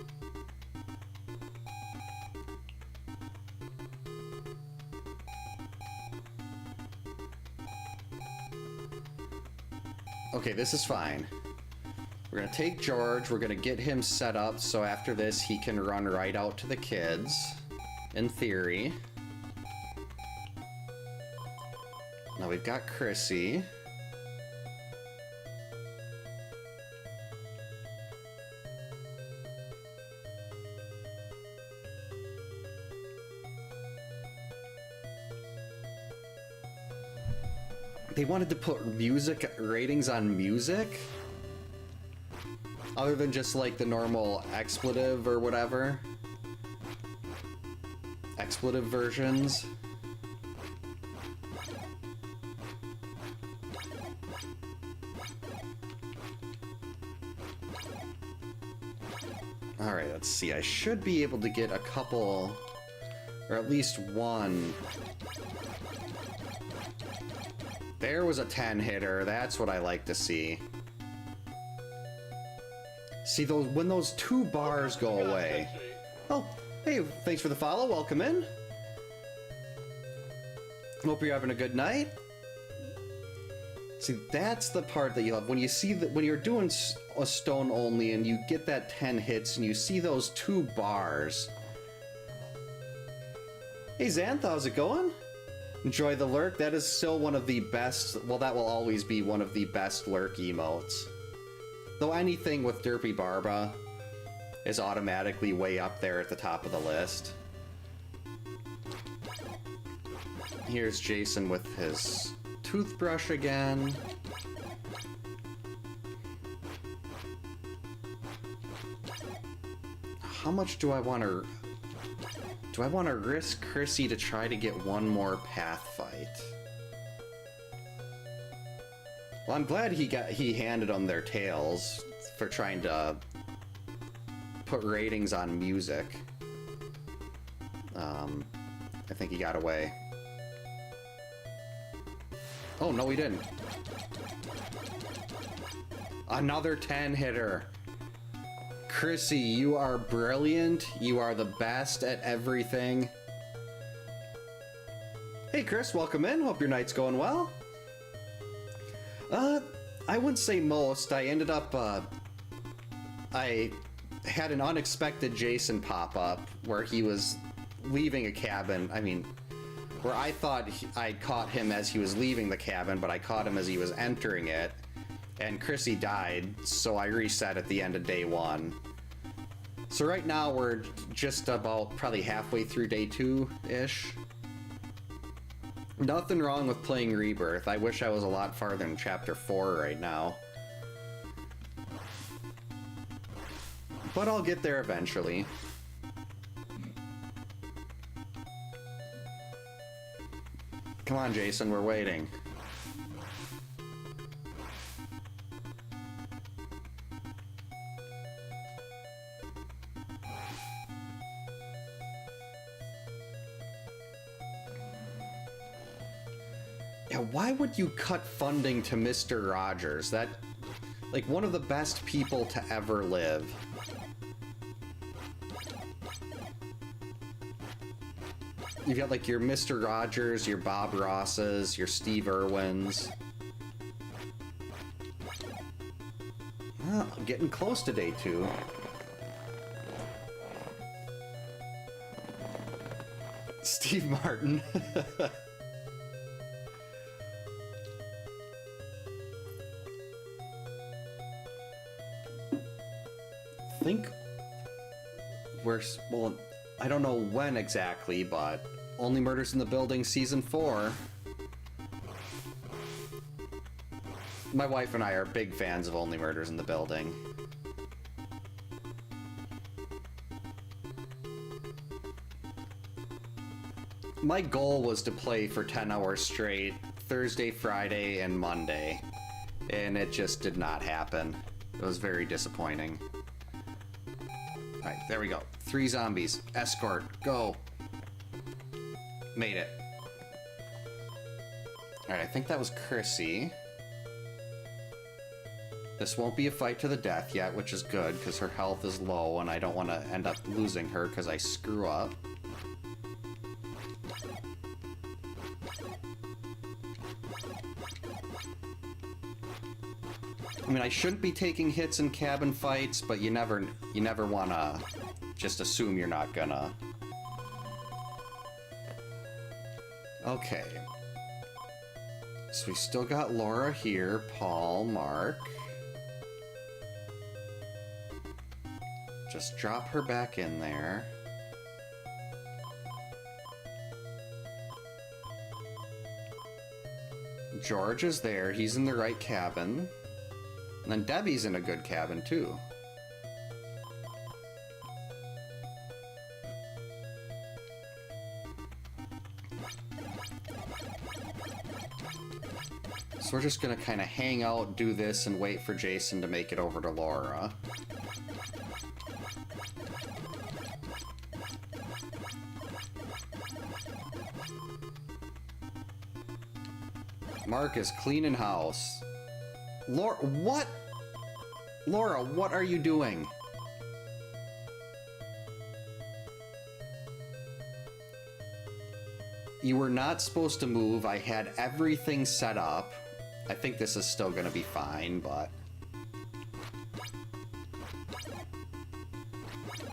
Okay, this is fine. We're gonna take George, we're gonna get him set up so after this he can run right out to the kids, in theory. Now we've got Chrissy. They wanted to put music ratings on music? Other than just like the normal expletive or whatever. Expletive versions. Alright, let's see. I should be able to get a couple, or at least one. There was a 10-hitter. That's what I like to see. See, those when those two bars go away. Oh, hey, thanks for the follow. Welcome in. Hope you're having a good night. See, that's the part that you love. When you see that, when you're doing a stone only and you get that 10 hits and you see those two bars. Hey, Xanth, how's it going? Enjoy the lurk. That is still one of the best, well, that will always be one of the best lurk emotes. Though anything with Derpy Barba is automatically way up there at the top of the list. Here's Jason with his toothbrush again. How much do I want to... Do I want to risk Chrissy to try to get one more path fight? Well, I'm glad he handed them their tails for trying to put ratings on music. I think he got away. Oh, no, he didn't. Another 10-hitter. Chrissy, you are brilliant. You are the best at everything. Hey, Chris, welcome in. Hope your night's going well. I wouldn't say most. I ended up, I had an unexpected Jason pop up where he was leaving a cabin. I mean, where I thought I caught him as he was leaving the cabin, but I caught him as he was entering it. And Chrissy died, so I reset at the end of day 1. So right now we're just about probably halfway through day 2-ish. Nothing wrong with playing Rebirth. I wish I was a lot farther in chapter 4 right now. But I'll get there eventually. Come on, Jason, we're waiting. Yeah, why would you cut funding to Mr. Rogers? That, like, one of the best people to ever live. You've got, like, your Mr. Rogers, your Bob Rosses, your Steve Irwins. Well, I'm getting close to day 2. Steve Martin. I think we're, well, I don't know when exactly, but Only Murders in the Building Season 4. My wife and I are big fans of Only Murders in the Building. My goal was to play for 10 hours straight, Thursday, Friday, and Monday, and it just did not happen. It was very disappointing. Alright, there we go. 3 zombies. Escort. Go. Made it. Alright, I think that was Chrissy. This won't be a fight to the death yet, which is good, because her health is low, and I don't want to end up losing her because I screw up. I mean, I shouldn't be taking hits in cabin fights, but you never want to just assume you're not gonna. Okay. So we still got Laura here, Paul, Mark. Just drop her back in there. George is there. He's in the right cabin. And then Debbie's in a good cabin, too. So we're just gonna kind of hang out, do this, and wait for Jason to make it over to Laura. Mark is cleaning house. Laura, what? Laura, what are you doing? You were not supposed to move. I had everything set up. I think this is still gonna be fine, but...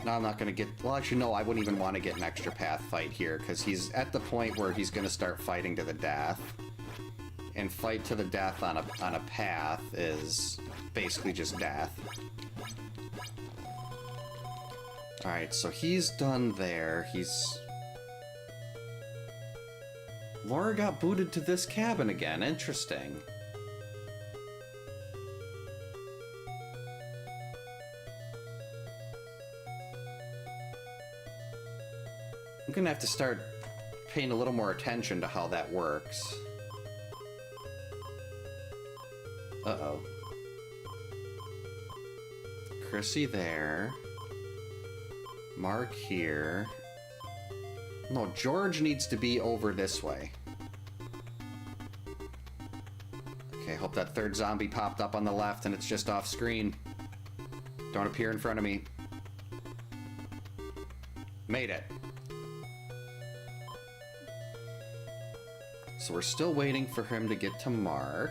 No, I'm not gonna get... Well, actually, no, I wouldn't even want to get an extra path fight here, because he's at the point where he's gonna start fighting to the death. And fight to the death on a path is basically just death. Alright, so he's done there. He's... Laura got booted to this cabin again. Interesting. I'm gonna have to start paying a little more attention to how that works. Uh-oh. Chrissy there. Mark here. No, George needs to be over this way. Okay, hope that third zombie popped up on the left and it's just off screen. Don't appear in front of me. Made it. So we're still waiting for him to get to Mark.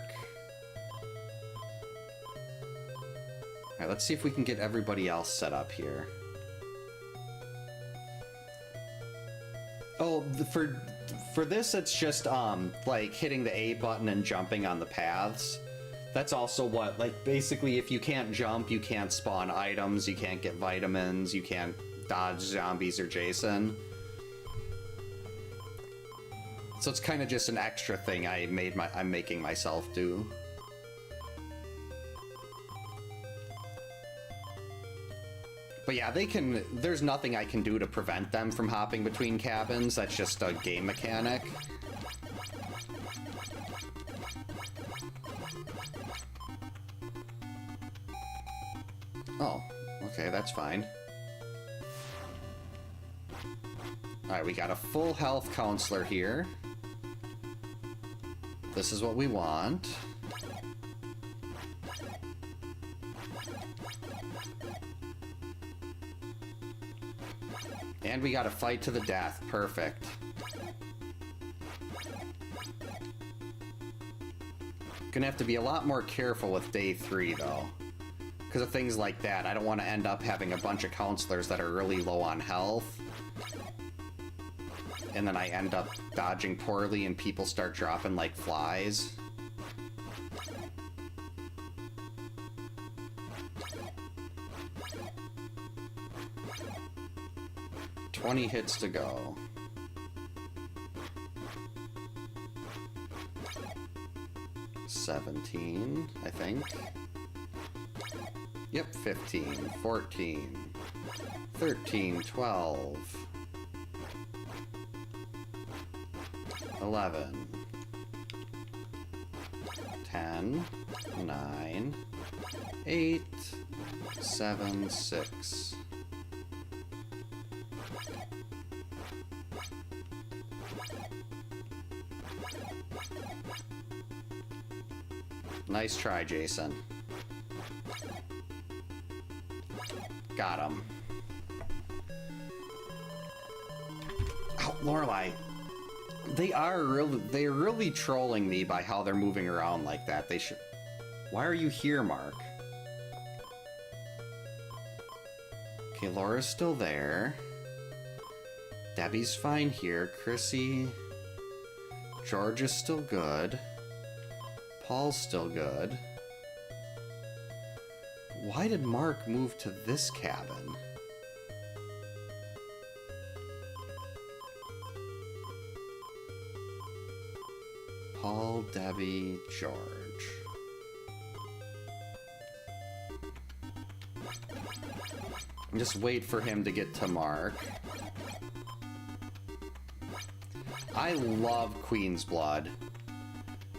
Alright, let's see if we can get everybody else set up here. Oh, for this, it's just, like, hitting the A button and jumping on the paths. That's also what, like, basically, if you can't jump, you can't spawn items, you can't get vitamins, you can't dodge zombies or Jason. So it's kind of just an extra thing I'm making myself do. But yeah, there's nothing I can do to prevent them from hopping between cabins. That's just a game mechanic. Oh, okay, that's fine. Alright, we got a full health counselor here. This is what we want. And we got a fight to the death. Perfect. Gonna have to be a lot more careful with day 3, though. Because of things like that. I don't want to end up having a bunch of counselors that are really low on health. And then I end up dodging poorly and people start dropping like flies. "20 hits to go. "17, I think. Yep, 15, 14, 13, 12, 11, 10, 9, 8, 7, 6. Nice try, Jason. Got him. Oh, Lorelai. They're really trolling me by how they're moving around like that. They should... Why are you here, Mark? Okay, Laura's still there. Debbie's fine here. Chrissy... George is still good. Paul's still good. Why did Mark move to this cabin? Paul, Debbie, George. Just wait for him to get to Mark. I love Queen's Blood.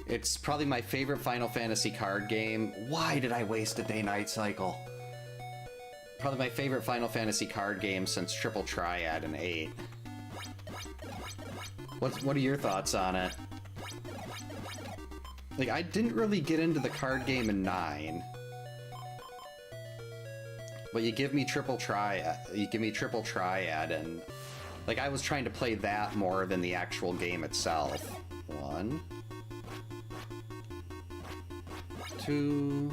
It's probably my favorite Final Fantasy card game. Why did I waste a day-night cycle? Probably my favorite Final Fantasy card game since Triple Triad in 8. What are your thoughts on it? Like, I didn't really get into the card game in 9. But you give me Triple Triad, and like I was trying to play that more than the actual game itself. 1, 2,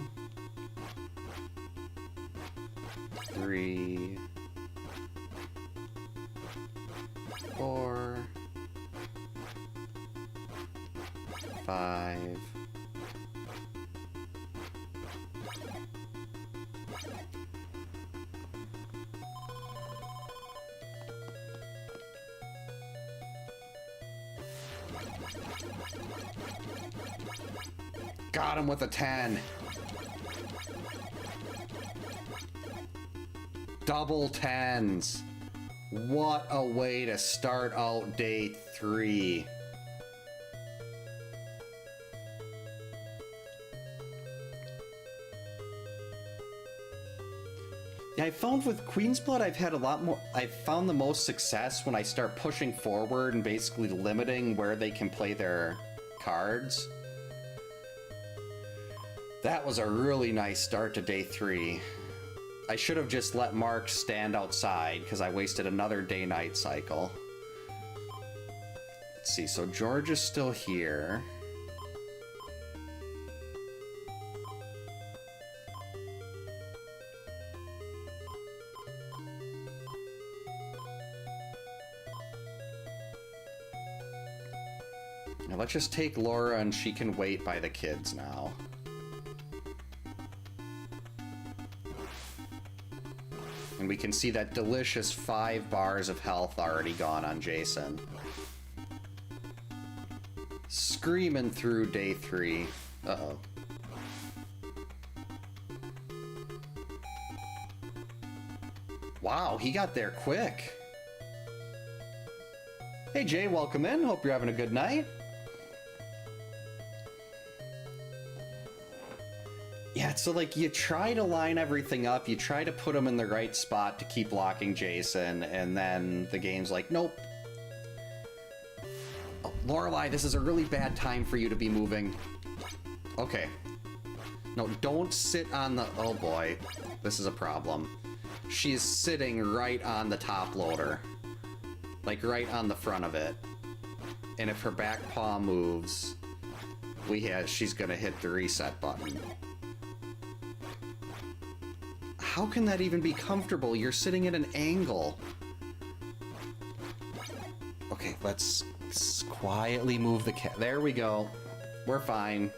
3, 4, 5. Got him with a 10. Double 10s. What a way to start out day 3. Yeah, I found with Queen's Blood I've had a lot more. I've found the most success when I start pushing forward and basically limiting where they can play their cards. That was a really nice start to day 3. I should have just let Mark stand outside because I wasted another day-night cycle. Let's see, so George is still here. Now let's just take Laura and she can wait by the kids now. And we can see that delicious 5 bars of health already gone on Jason. Screaming through day 3. Uh-oh. Wow, he got there quick. Hey Jay, welcome in. Hope you're having a good night. Yeah, so like you try to line everything up, you try to put them in the right spot to keep blocking Jason, and then the game's like, nope. Oh, Lorelei, this is a really bad time for you to be moving. Okay. No, don't sit on the... Oh boy, this is a problem. She is sitting right on the top loader. Like right on the front of it. And if her back paw moves, she's gonna hit the reset button. How can that even be comfortable? You're sitting at an angle. Okay, let's quietly move the cat. There we go. We're fine.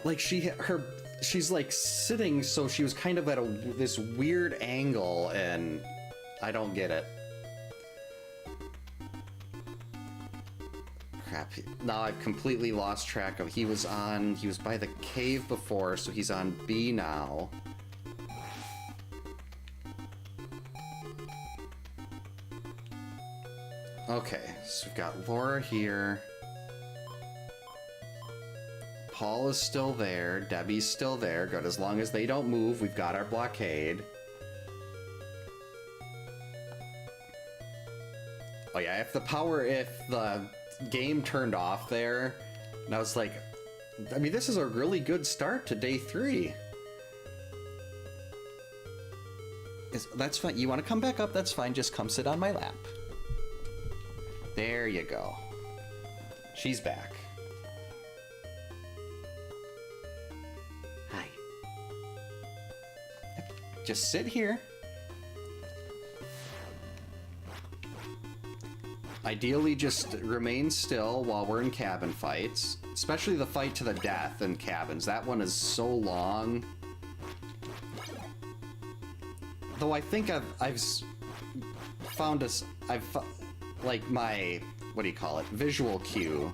Like she's like sitting, so she was kind of at this weird angle, and I don't get it. Crap. Now I've completely lost track of... He was by the cave before, so he's on B now. Okay, so we've got Laura here. Paul is still there. Debbie's still there. Good, as long as they don't move, we've got our blockade. Oh yeah, if the game turned off there, and I was like, I mean, this is a really good start to day 3. That's fine. You want to come back up? That's fine. Just come sit on my lap. There you go. She's back. Hi. Yep. Just sit here. Ideally, just remain still while we're in cabin fights. Especially the fight to the death in cabins. That one is so long. Though I think I've found us... like my, what do you call it, visual cue.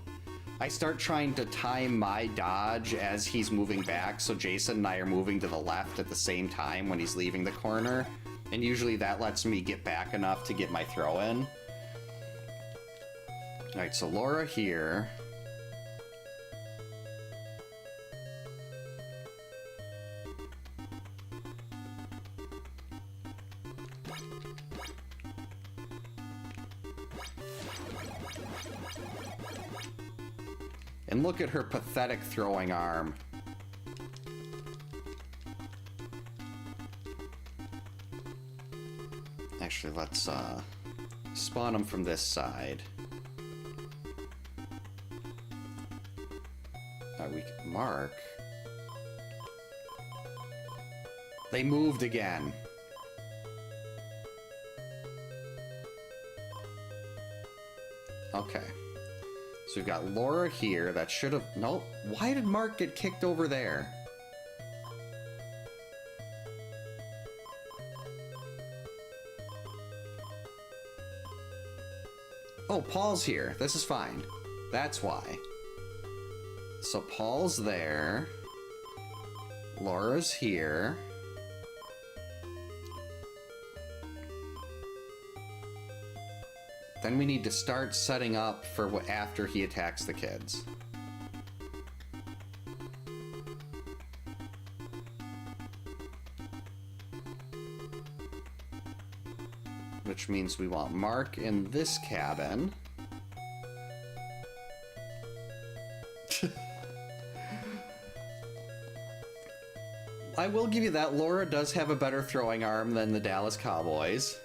I start trying to time my dodge as he's moving back, so Jason and I are moving to the left at the same time when he's leaving the corner, and usually that lets me get back enough to get my throw in. Alright, so Laura here. And look at her pathetic throwing arm. Actually, let's spawn them from this side. Mark. They moved again. Okay. So we've got Laura here. That should have... Nope. Why did Mark get kicked over there? Oh, Paul's here. This is fine. That's why. So Paul's there. Laura's here. Then we need to start setting up for what after he attacks the kids. Which means we want Mark in this cabin. I will give you that. Laura does have a better throwing arm than the Dallas Cowboys.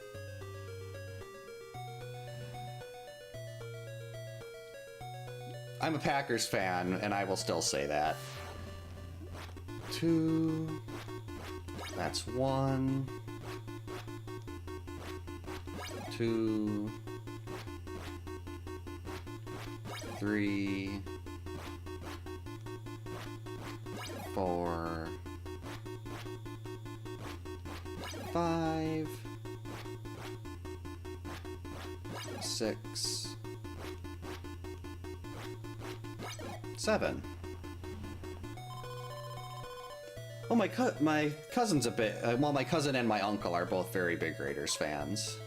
I'm a Packers fan, and I will still say that. 2. That's 1. 2. 3. 4. 5. 6. 7. Oh, my cousin's a bit... well, my cousin and my uncle are both very big Raiders fans.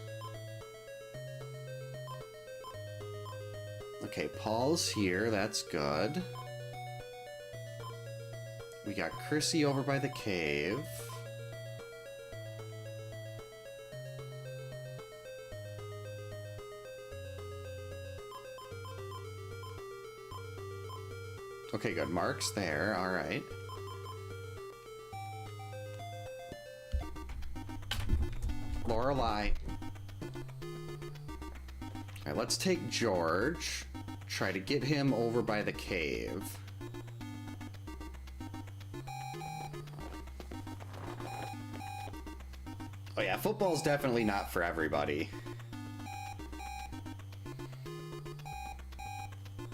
Okay, Paul's here. That's good. We got Chrissy over by the cave. Okay, good. Mark's there. All right. Lorelai. All right, let's take George. Try to get him over by the cave. Oh yeah, football's definitely not for everybody.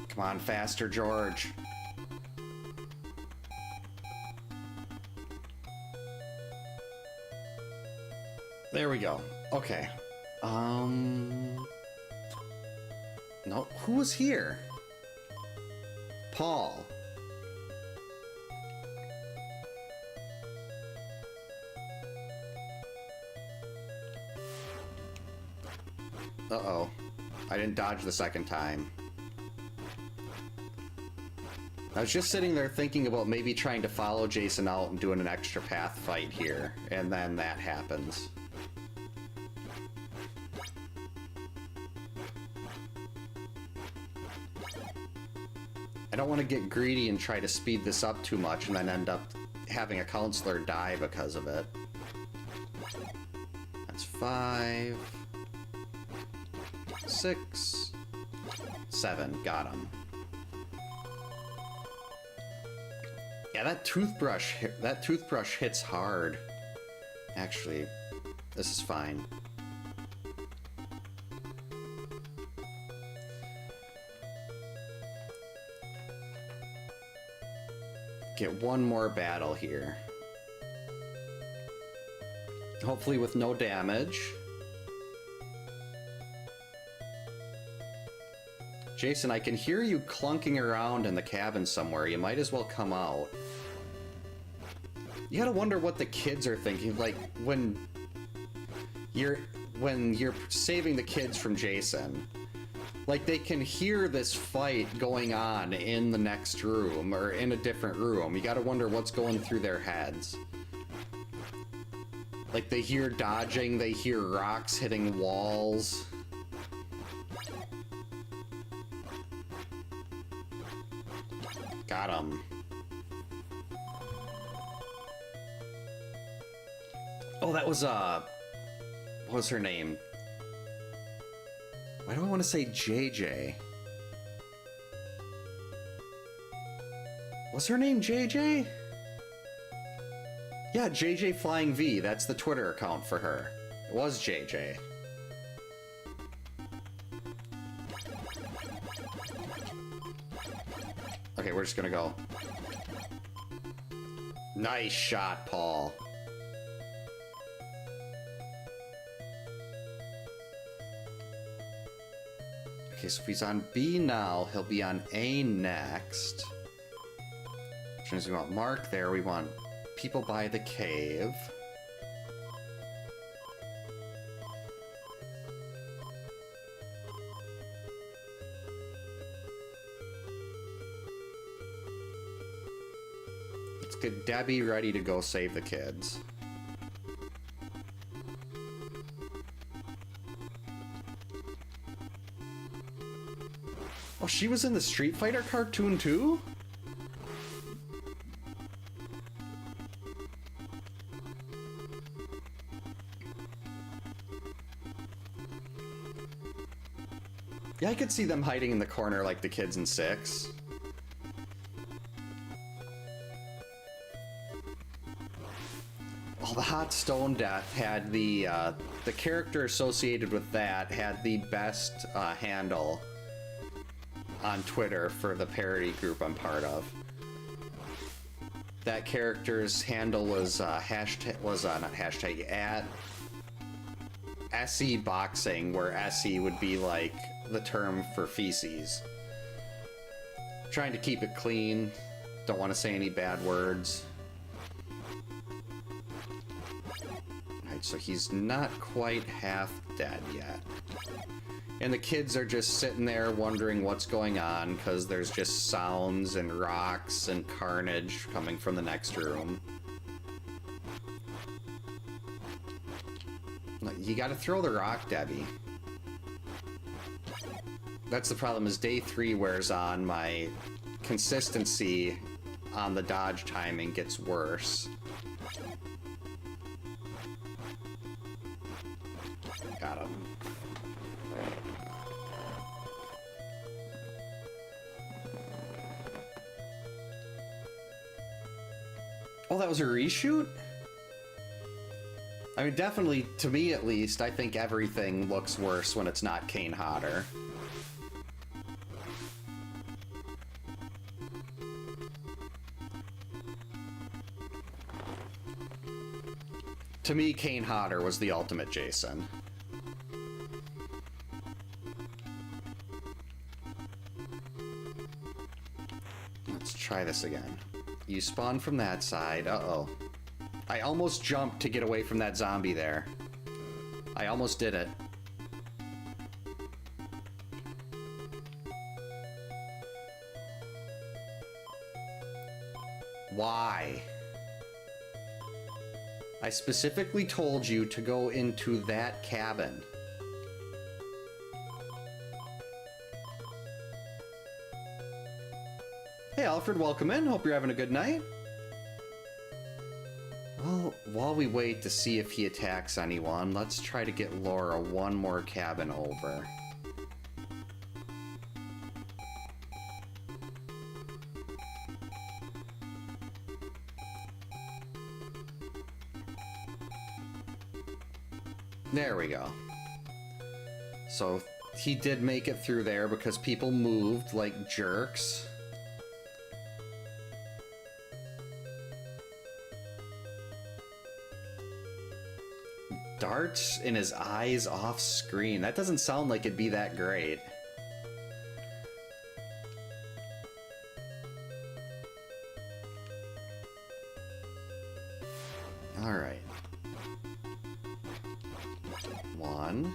Come on, faster, George. There we go. Okay. No, who was here? Paul. Uh-oh. I didn't dodge the second time. I was just sitting there thinking about maybe trying to follow Jason out and doing an extra path fight here, and then that happens. I don't want to get greedy and try to speed this up too much and then end up having a counselor die because of it. That's 5, 6, 7. Got him. Yeah, that toothbrush hits hard. Actually, this is fine. Get one more battle here. Hopefully with no damage. Jason, I can hear you clunking around in the cabin somewhere. You might as well come out. You gotta wonder what the kids are thinking. Like, when you're saving the kids from Jason, like, they can hear this fight going on in the next room or in a different room. You gotta wonder what's going through their heads. Like, they hear dodging, they hear rocks hitting walls. Got him. Oh, that was, what was her name? Why do I want to say JJ? Was her name JJ? Yeah, JJ Flying V. That's the Twitter account for her. It was JJ. Okay, we're just gonna go. Nice shot, Paul. Okay, so if he's on B now, he'll be on A next. Which means we want Mark there, we want people by the cave. Let's get Debbie ready to go save the kids. Oh, she was in the Street Fighter cartoon too? Yeah, I could see them hiding in the corner like the kids in 6. Well, the Hot Stone Death had the character associated with that had the best handle on Twitter for the parody group I'm part of. That character's handle was not hashtag, at SE Boxing, where SE would be like the term for feces. Trying to keep it clean, don't want to say any bad words. Alright, so he's not quite half dead yet. And the kids are just sitting there wondering what's going on because there's just sounds and rocks and carnage coming from the next room. You gotta throw the rock, Debbie. That's the problem, as day 3 wears on, my consistency on the dodge timing gets worse. Got him. Oh, that was a reshoot? I mean, definitely, to me at least, I think everything looks worse when it's not Kane Hodder. To me, Kane Hodder was the ultimate Jason. Let's try this again. You spawn from that side. Uh-oh. I almost jumped to get away from that zombie there. I almost did it. Why? I specifically told you to go into that cabin. Hey Alfred, welcome in. Hope you're having a good night. Well, while we wait to see if he attacks anyone, let's try to get Laura one more cabin over. There we go. So he did make it through there because people moved like jerks. Darts in his eyes off screen. That doesn't sound like it'd be that great. Alright. 1,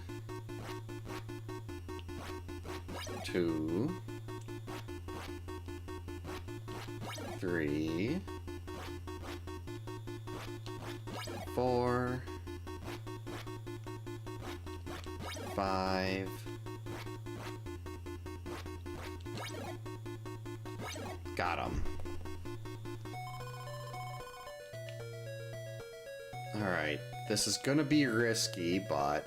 2, 3, 4, 5, got him. Alright, this is gonna be risky, but...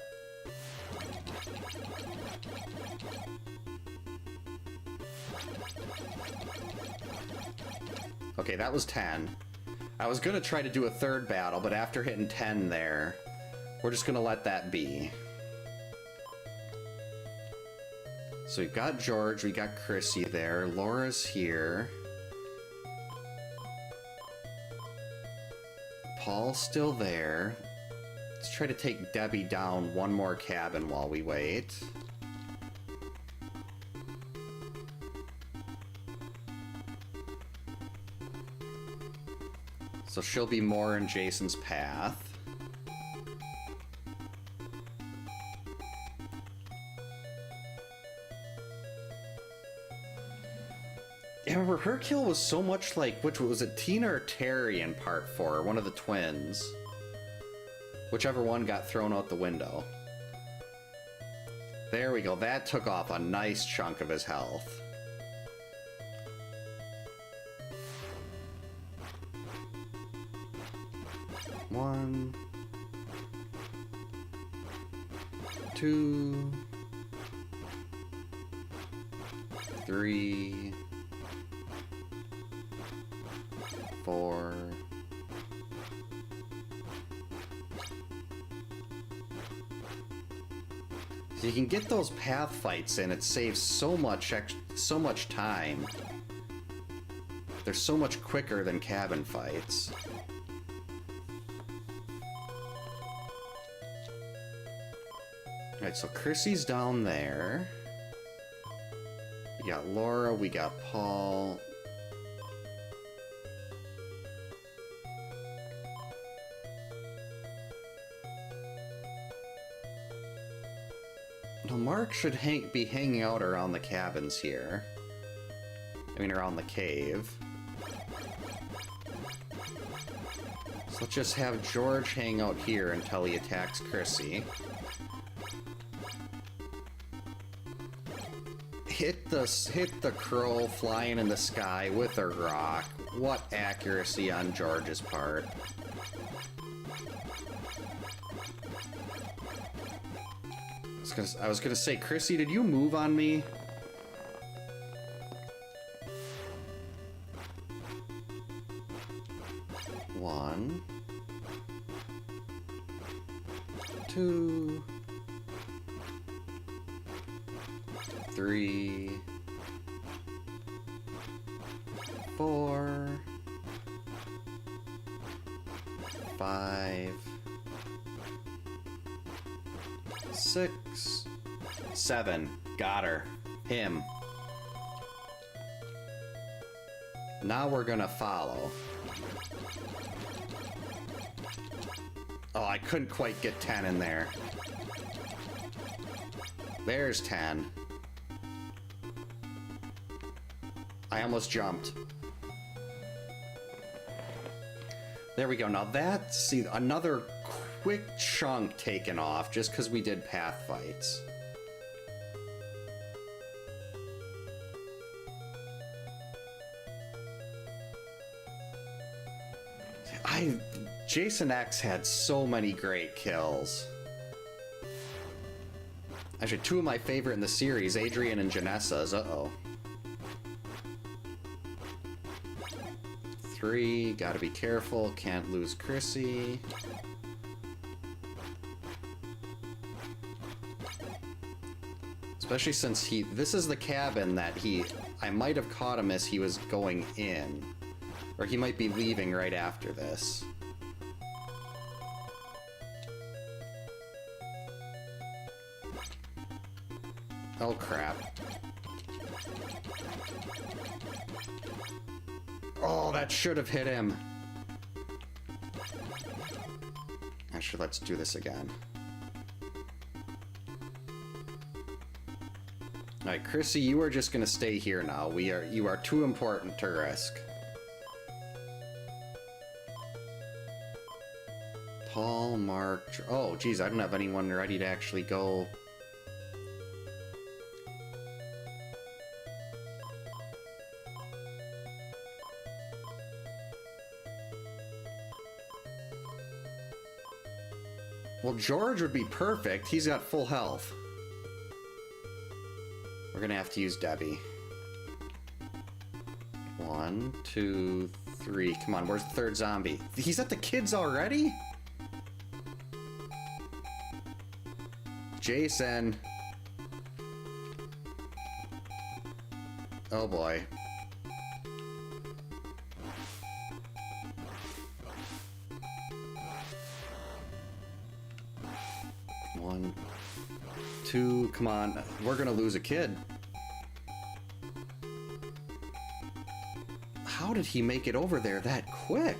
Okay, that was 10. I was gonna try to do a third battle, but after hitting 10 there, we're just gonna let that be. So we've got George, we got Chrissy there, Laura's here. Paul's still there. Let's try to take Debbie down one more cabin while we wait. So she'll be more in Jason's path. Yeah, remember, her kill was so much like, which was it, Tina or Terry in part 4, one of the twins. Whichever one got thrown out the window. There we go, that took off a nice chunk of his health. One, 2, 3, 4, 'cause you can get those path fights in. It saves so much time. They're so much quicker than cabin fights. Alright, so Chrissy's down there. We got Laura, we got Paul. No, Mark should be hanging out around the cabins here. I mean, around the cave. So let's just have George hang out here until he attacks Chrissy. Hit the crow flying in the sky with a rock. What accuracy on George's part. I was gonna say, Chrissy, did you move on me? One, 2, 3, 4, 5, 6, 7. Got her. Him. Now we're gonna follow. Oh, I couldn't quite get 10 in there. There's 10. I almost jumped. There we go. Now that's, see, another quick chunk taken off just because we did path fights. Jason X had so many great kills. Actually, two of my favorite in the series, Adrian and Janessa's. Uh-oh. 3, gotta be careful, can't lose Chrissy. Especially since this is the cabin that I might have caught him as he was going in. Or he might be leaving right after this. Oh crap. Oh, that should have hit him. Actually, let's do this again. Alright, Chrissy, you are just gonna stay here now. You are too important to risk. Paul, Mark... Oh, geez, I don't have anyone ready to actually go. Well, George would be perfect. He's got full health. We're gonna have to use Debbie. 1, 2, 3. Come on, where's the third zombie? He's at the kids already? Jason. Oh boy. One, two, come on. We're gonna lose a kid. How did he make it over there that quick?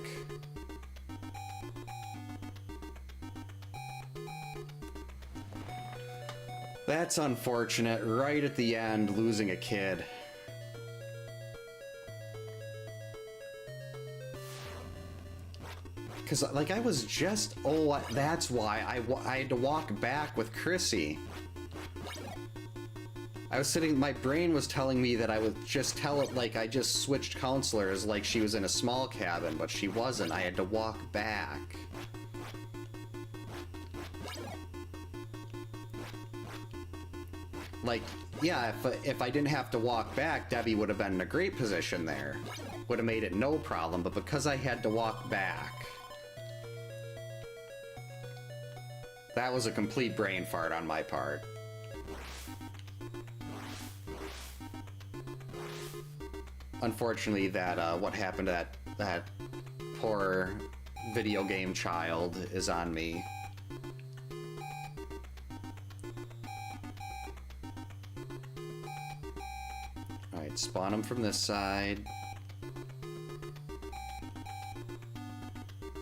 That's unfortunate. Right at the end, losing a kid. Because, like, I was just... Oh, that's why I had to walk back with Chrissy. I was sitting... My brain was telling me that I would just tell it like I just switched counselors like she was in a small cabin, but she wasn't. I had to walk back. Like, yeah, if I didn't have to walk back, Debbie would have been in a great position there. Would have made it no problem, but because I had to walk back... That was a complete brain fart on my part. Unfortunately, what happened to that poor video game child is on me. Alright, spawn him from this side.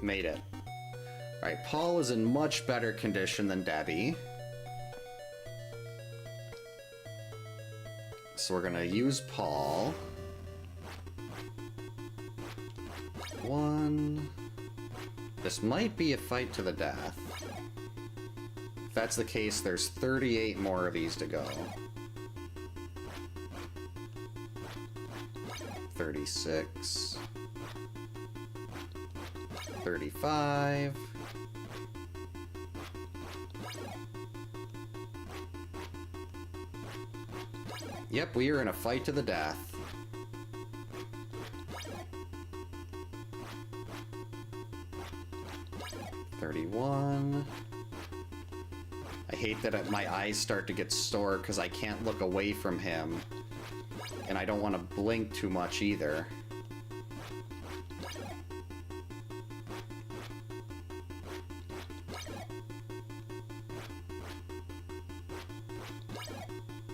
Made it. Alright, Paul is in much better condition than Debbie. So we're gonna use Paul. 1. This might be a fight to the death. If that's the case, there's 38 more of these to go. 36. 35. Yep, we are in a fight to the death. $31. I hate that my eyes start to get sore because I can't look away from him. And I don't want to blink too much either.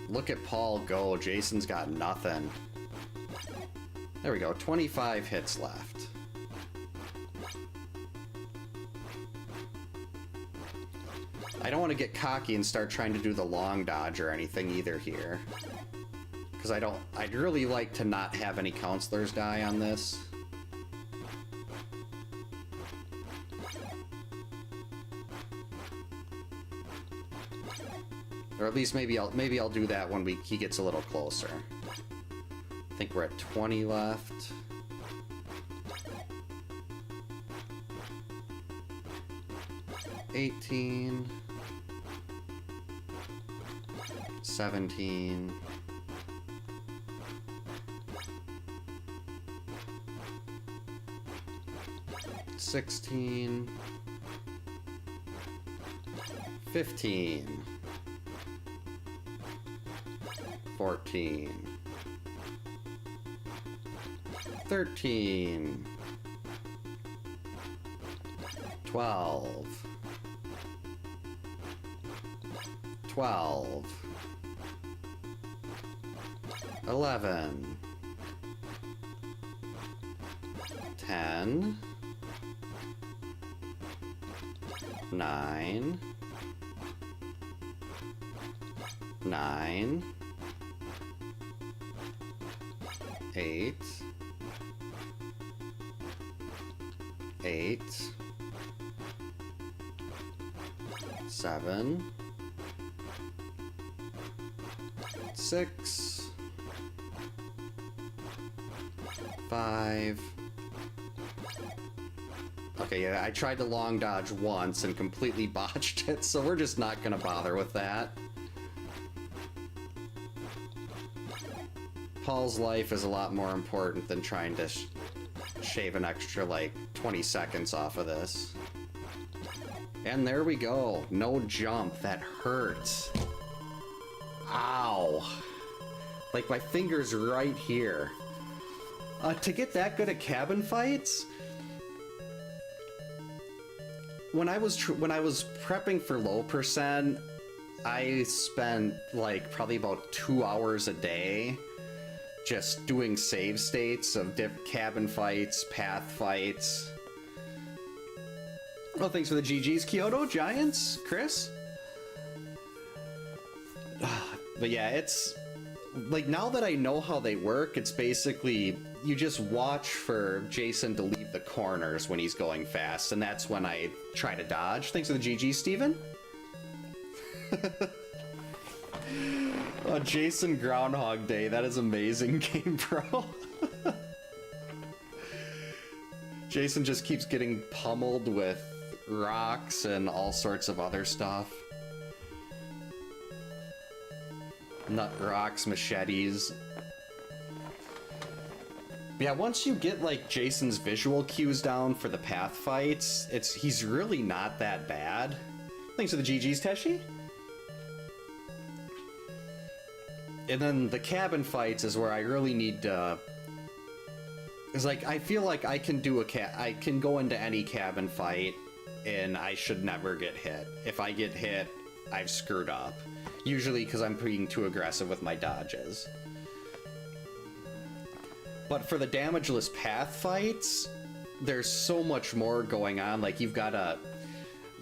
Look at Paul go. Jason's got nothing. There we go. 25 hits left. I don't want to get cocky and start trying to do the long dodge or anything either here. Because I'd really like to not have any counselors die on this. Or at least maybe I'll do that when he gets a little closer. I think we're at 20 left. $18. 17. 16. 15. 14. 13. 12. 12. 11. 10. 9, 9, 8, 8, 7, 6, 5. Okay, yeah, I tried to long dodge once and completely botched it, so we're just not gonna bother with that. Paul's life is a lot more important than trying to shave an extra, like, 20 seconds off of this. And there we go. No jump. That hurts. Ow. Like, my finger's right here. To get that good at cabin fights, when I was prepping for low percent, I spent like probably about 2 hours a day just doing save states of cabin fights, path fights. Oh, thanks for the GGs, Kyoto Giants, Chris. But yeah, it's like, now that I know how they work, it's basically you just watch for Jason to leave the corners when he's going fast, and that's when I try to dodge. Thanks for the GG, Steven. Oh, Jason Groundhog Day. That is amazing, Game Pro. Jason just keeps getting pummeled with rocks and all sorts of other stuff. Nut rocks, machetes. Yeah, once you get like Jason's visual cues down for the path fights, he's really not that bad. Thanks for the GGs, Teshi. And then the cabin fights is where I really need to. It's like, I feel like I can do I can go into any cabin fight and I should never get hit. If I get hit, I've screwed up. Usually because I'm being too aggressive with my dodges. But for the damageless path fights, there's so much more going on. Like, you've got to,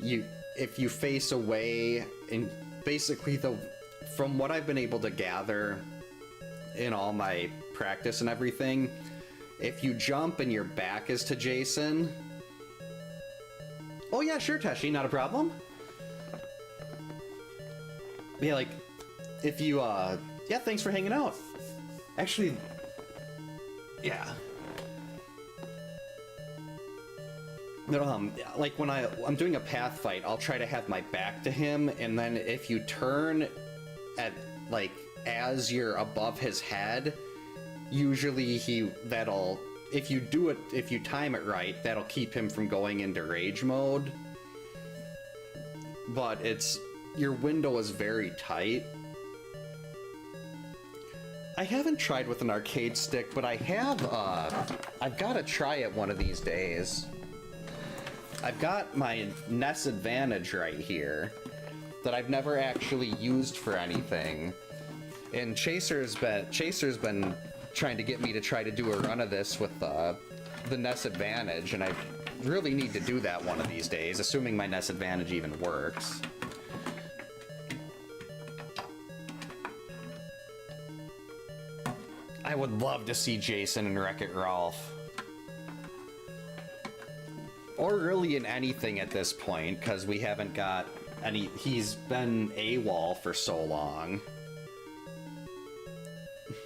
if you face away, and basically from what I've been able to gather in all my practice and everything, if you jump and your back is to Jason. Oh yeah, sure, Teshi, not a problem. Yeah, like, if you, yeah, thanks for hanging out. Actually, yeah. Like, when I'm doing a path fight, I'll try to have my back to him, and then if you turn at, like, as you're above his head, usually if you time it right, that'll keep him from going into rage mode. But your window is very tight. I haven't tried with an arcade stick, but I've got to try it one of these days. I've got my NES Advantage right here that I've never actually used for anything. And Chaser's been trying to get me to try to do a run of this with the NES Advantage, and I really need to do that one of these days, assuming my NES Advantage even works. I would love to see Jason and Wreck-It Ralph. Or really in anything at this point, because we haven't got any. He's been AWOL for so long.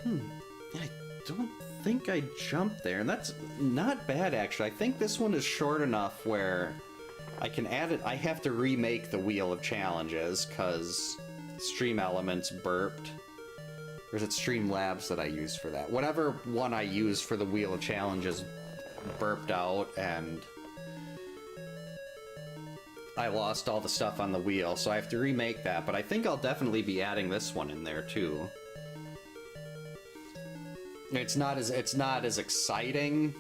I don't think I jumped there, and that's not bad, actually. I think this one is short enough where I can add it. I have to remake the Wheel of Challenges, because Stream Elements burped. Or is it Streamlabs that I use for that? Whatever one I use for the Wheel of Challenges burped out, and I lost all the stuff on the wheel, so I have to remake that. But I think I'll definitely be adding this one in there too. It's not as exciting,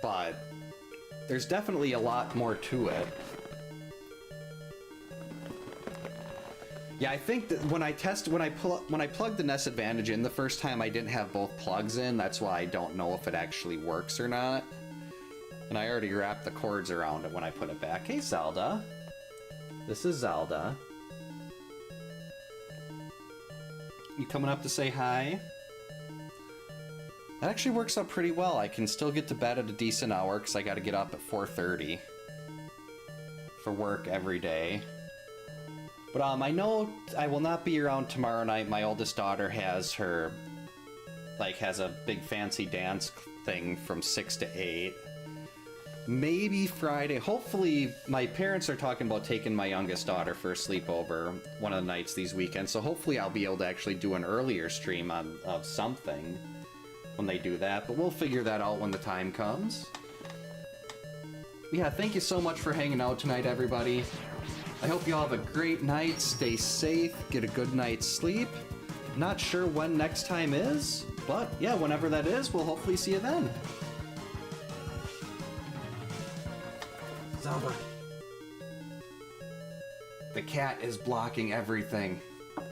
but there's definitely a lot more to it. Yeah, I think that when I plugged the NES Advantage in the first time, I didn't have both plugs in. That's why I don't know if it actually works or not. And I already wrapped the cords around it when I put it back. Hey, Zelda. This is Zelda. You coming up to say hi? That actually works out pretty well. I can still get to bed at a decent hour because I got to get up at 4:30 for work every day. But I know I will not be around tomorrow night. My oldest daughter has her, has a big fancy dance thing from 6 to 8. Maybe Friday. Hopefully, my parents are talking about taking my youngest daughter for a sleepover one of the nights these weekends. So hopefully I'll be able to actually do an earlier stream of something when they do that. But we'll figure that out when the time comes. Yeah, thank you so much for hanging out tonight, everybody. I hope you all have a great night. Stay safe. Get a good night's sleep. Not sure when next time is, but yeah, whenever that is, we'll hopefully see you then. Zelda. The cat is blocking everything.